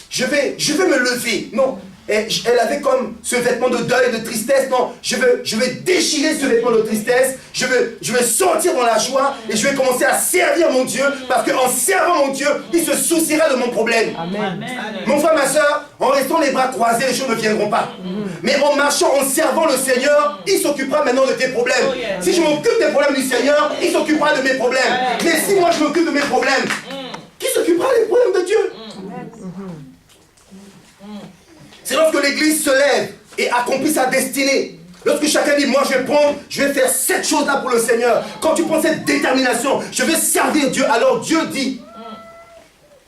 Je vais me lever. Non. Elle avait comme ce vêtement de deuil, de tristesse. Non, je vais déchirer ce vêtement de tristesse. Je vais sortir dans la joie et je vais commencer à servir mon Dieu, parce qu'en servant mon Dieu, il se souciera de mon problème. Amen. Mon frère, ma soeur, en restant les bras croisés, les choses ne viendront pas. Mais en marchant, en servant le Seigneur, il s'occupera maintenant de tes problèmes. Si je m'occupe des problèmes du Seigneur, il s'occupera de mes problèmes. Mais si moi je m'occupe de mes problèmes, qui s'occupera des problèmes de Dieu? C'est lorsque l'Église se lève et accomplit sa destinée. Lorsque chacun dit, moi je vais faire cette chose-là pour le Seigneur. Quand tu prends cette détermination, je vais servir Dieu. Alors Dieu dit,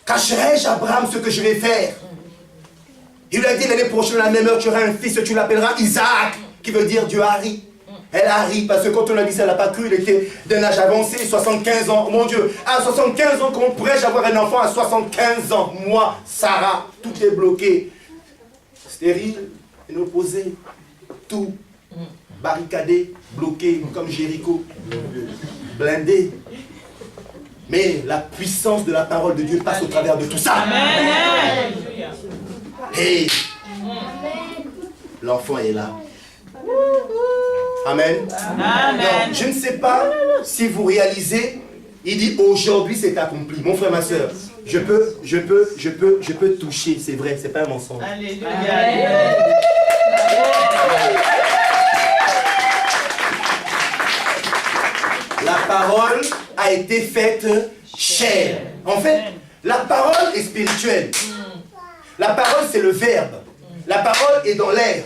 cacherai-je à Abraham ce que je vais faire? Il lui a dit, l'année prochaine, à la même heure, tu auras un fils, tu l'appelleras Isaac, qui veut dire Dieu a ri. Elle a ri, parce que quand on a dit ça, elle n'a pas cru, il était d'un âge avancé, 75 ans. Mon Dieu, à 75 ans, comment pourrais-je avoir un enfant à 75 ans? Moi, Sarah, tout est bloqué. Stérile, inopposé, tout barricadé, bloqué, comme Jéricho, blindé. Mais la puissance de la parole de Dieu passe au travers de tout ça. Amen. Et l'enfant est là. Amen. Amen. Non, je ne sais pas si vous réalisez, il dit aujourd'hui c'est accompli. Mon frère, ma soeur, je peux toucher, c'est vrai, c'est pas un mensonge. Alléluia. La parole a été faite chair. En fait, la parole est spirituelle. La parole, c'est le verbe. La parole est dans l'air.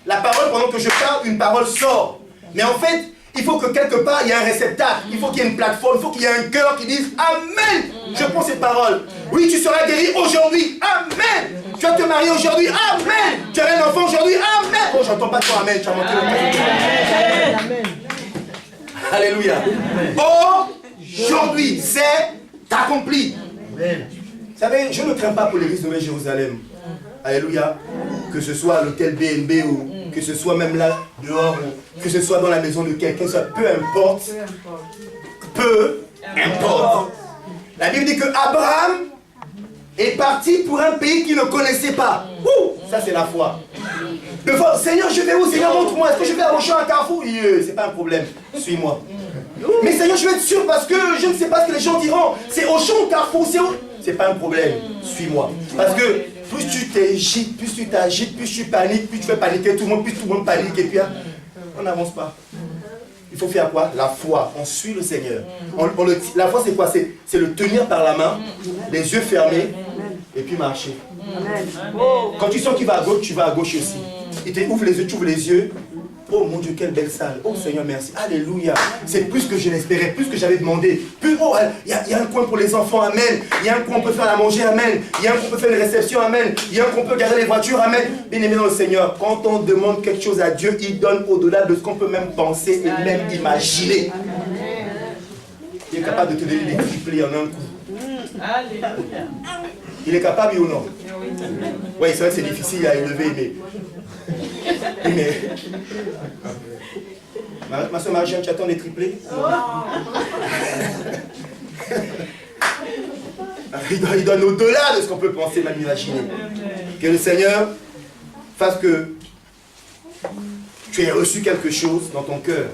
La parole, pendant que je parle, une parole sort. Mais en fait, il faut que quelque part, il y ait un réceptacle. Il faut qu'il y ait une plateforme. Il faut qu'il y ait un cœur qui dise « Amen ». Je prends cette parole. Oui, tu seras guéri aujourd'hui. Amen. Tu vas te marier aujourd'hui. Amen. Tu as un enfant aujourd'hui. Amen. Oh, j'entends pas toi. Amen. Tu as monté le Amen. Alléluia. Aujourd'hui, c'est accompli. Vous savez, je ne crains pas pour l'église de Nouvelle-Jérusalem. Alléluia. Que ce soit à l'hôtel BNB ou que ce soit même là, dehors, ou que ce soit dans la maison de quelqu'un, peu importe. Peu importe. La Bible dit que Abraham est parti pour un pays qu'il ne connaissait pas. Ouh, ça c'est la foi. Devant, Seigneur, je vais où? Seigneur, montre-moi. Est-ce que je vais à Auchan, à Carrefour? C'est pas un problème. Suis-moi. Mais Seigneur, je vais être sûr parce que je ne sais pas ce que les gens diront. C'est Auchan ou Carrefour? C'est pas un problème. Suis-moi. Parce que plus tu t'agites, plus tu paniques, plus tu fais paniquer tout le monde, plus tout le monde panique. Et puis, on n'avance pas. Il faut faire quoi? La foi. On suit le Seigneur. La foi, c'est quoi? C'est le tenir par la main, les yeux fermés, et puis marcher. Quand tu sens qu'il va à gauche, tu vas à gauche aussi. Il te ouvre les yeux, tu ouvres les yeux. Oh mon Dieu, quelle belle salle. Oh Seigneur, merci. Alléluia. C'est plus que je l'espérais, plus que j'avais demandé. Oh, il y a un coin pour les enfants, amen. Il y a un coin où on peut faire à manger, amen. Il y a un coin où on peut faire une réception, amen. Il y a un coin où on peut garder les voitures, amen. Bien aimé dans le Seigneur, quand on demande quelque chose à Dieu, il donne au-delà de ce qu'on peut même penser et même imaginer. Il est capable de te donner des triplés en un coup. Alléluia. Il est capable, oui ou non? Oui, c'est vrai que c'est difficile à élever, mais... Ma soeur Marie-Jeanne, tu attends des triplés? Il donne au-delà de ce qu'on peut penser, même imaginer. Que le Seigneur fasse que tu aies reçu quelque chose dans ton cœur.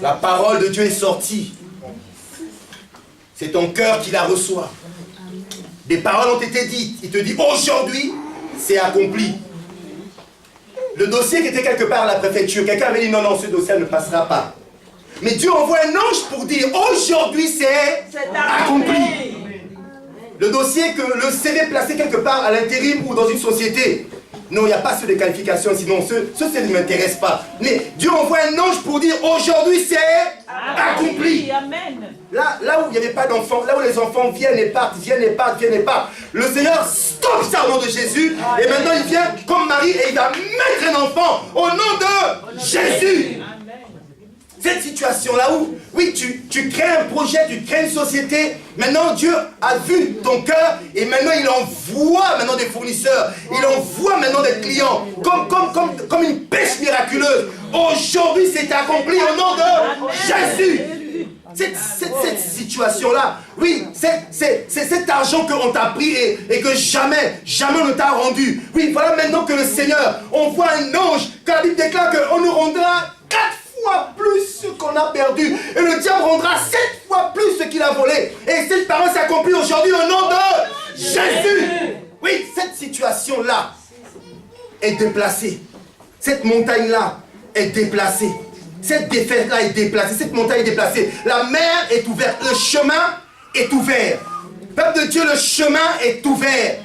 La parole de Dieu est sortie. C'est ton cœur qui la reçoit. Des paroles ont été dites. Il te dit aujourd'hui, c'est accompli. Le dossier qui était quelque part à la préfecture, quelqu'un avait dit non, non, ce dossier ne passera pas. Mais Dieu envoie un ange pour dire aujourd'hui, c'est accompli. Le dossier que le CV placé quelque part à l'intérim ou dans une société. Non, il n'y a pas de qualification, sinon ce ne m'intéresse pas. Mais Dieu envoie un ange pour dire aujourd'hui c'est accompli. Amen. Là où il n'y avait pas d'enfants, là où les enfants viennent et partent, le Seigneur stoppe ça au nom de Jésus. Et maintenant il vient comme Marie et il va mettre un enfant au nom de Jésus. Cette situation-là où, oui, tu crées un projet, tu crées une société, maintenant Dieu a vu ton cœur et maintenant il envoie maintenant des fournisseurs, il envoie maintenant des clients, comme une pêche miraculeuse. Aujourd'hui c'est accompli au nom de Jésus. Cette situation-là, oui, c'est cet argent qu'on t'a pris et que jamais on ne t'a rendu. Oui, voilà maintenant que le Seigneur, on voit un ange, quand la Bible déclare qu'on nous rendra 4 fois plus ce qu'on a perdu. Et le diable rendra 7 fois plus ce qu'il a volé. Et cette parole s'accomplit aujourd'hui au nom de Jésus. Oui, cette situation-là est déplacée. Cette montagne-là est déplacée. Cette défaite-là est déplacée. Cette montagne est déplacée. La mer est ouverte. Le chemin est ouvert. Peuple de Dieu, le chemin est ouvert.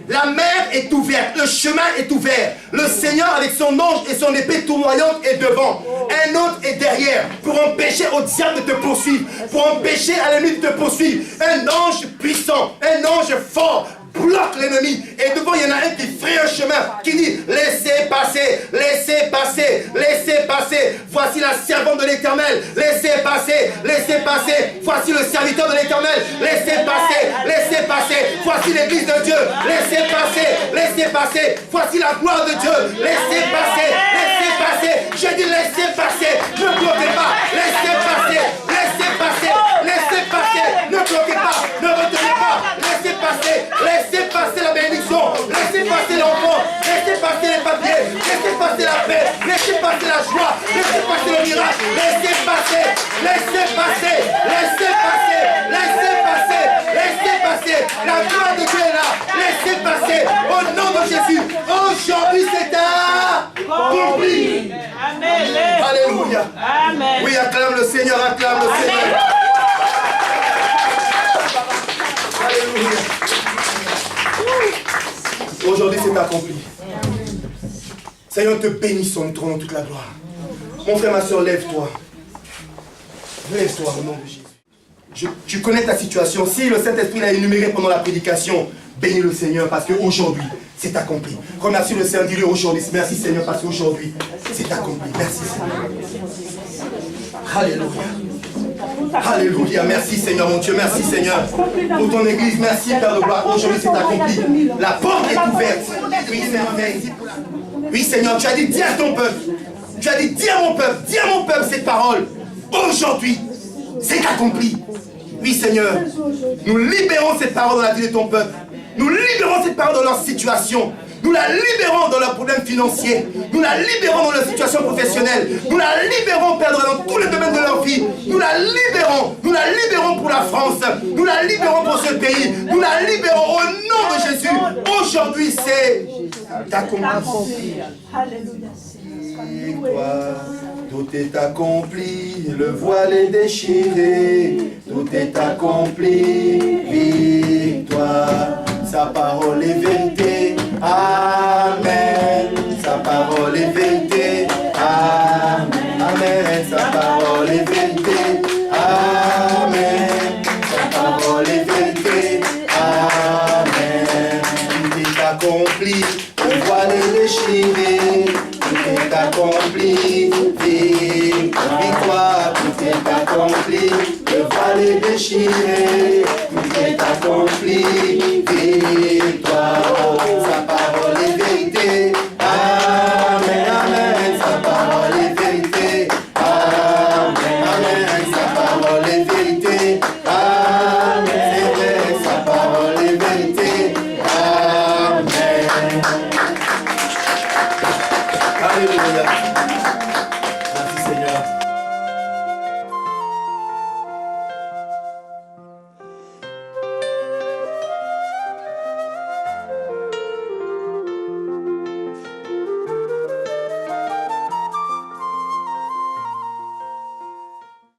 La mer est ouverte. Le chemin est ouvert. Le Seigneur, avec son ange et son épée tournoyante, est devant. Un autre est derrière pour empêcher au diable de te poursuivre. Pour empêcher à l'ennemi de te poursuivre. Un ange puissant. Un ange fort bloque l'ennemi. Et devant, il y en a un qui fraye un chemin, qui dit, laissez passer, laissez passer, laissez passer. Voici la servante de l'Éternel. Laissez passer, laissez passer. Voici le serviteur de l'Éternel. Laissez passer, laissez passer. Voici l'église de Dieu. Laissez passer, laissez passer. Voici la gloire de Dieu. Laissez passer, laissez passer. Je dis laissez passer. Ne bloquez pas. Laissez passer, laissez passer, laissez passer. Ne bloquez pas, ne retenez pas. Laissez passer, laissez passer la bénédiction. Laissez passer l'enfant. Laissez passer les papiers. Laissez passer la paix. Laissez passer la joie. Laissez passer le miracle. Laissez passer, laissez passer, laissez passer, laissez passer, laissez passer. La gloire de Dieu est là. Laissez passer au nom de Jésus. Aujourd'hui c'est accompli. Amen. Alléluia. Amen. Oui, acclame le Seigneur, acclame le Seigneur. Alléluia. Aujourd'hui c'est accompli. Seigneur, nous te bénissons, nous te rendons toute la gloire. Mon frère, ma soeur, lève-toi. Lève-toi au nom de Jésus. Tu connais ta situation. Si le Saint-Esprit l'a énuméré pendant la prédication, bénis le Seigneur parce qu'aujourd'hui, c'est accompli. Remercie le Seigneur, dis-le aujourd'hui. Merci Seigneur parce qu'aujourd'hui, c'est accompli. Merci Seigneur. Alléluia. Alléluia. Merci Seigneur, mon Dieu. Merci Seigneur. Pour ton église, merci Père de gloire. Aujourd'hui, c'est accompli. La porte est ouverte. Oui, Seigneur. Oui, Seigneur, tu as dit, dis à ton peuple. Tu as dit, dis à mon peuple cette parole. Aujourd'hui, c'est accompli. Oui, Seigneur, nous libérons cette parole dans la vie de ton peuple. Nous libérons cette parole dans leur situation. Nous la libérons dans leurs problèmes financiers. Nous la libérons dans leur situation professionnelle. Nous la libérons, Père, dans tous les domaines de leur vie. Nous la libérons. Nous la libérons pour la France. Nous la libérons pour ce pays. Nous la libérons au nom de Jésus. Aujourd'hui, c'est accompli. Alléluia. Tout est accompli, le voile est déchiré, tout est accompli, victoire, sa parole est vérité, amen, sa parole est vérité, amen, amen, sa parole est vérité, amen, sa parole est vérité, amen, tout est accompli, le voile est déchiré, tout est accompli, victoire, tout est accompli, le voile est déchiré, tout est accompli, victoire.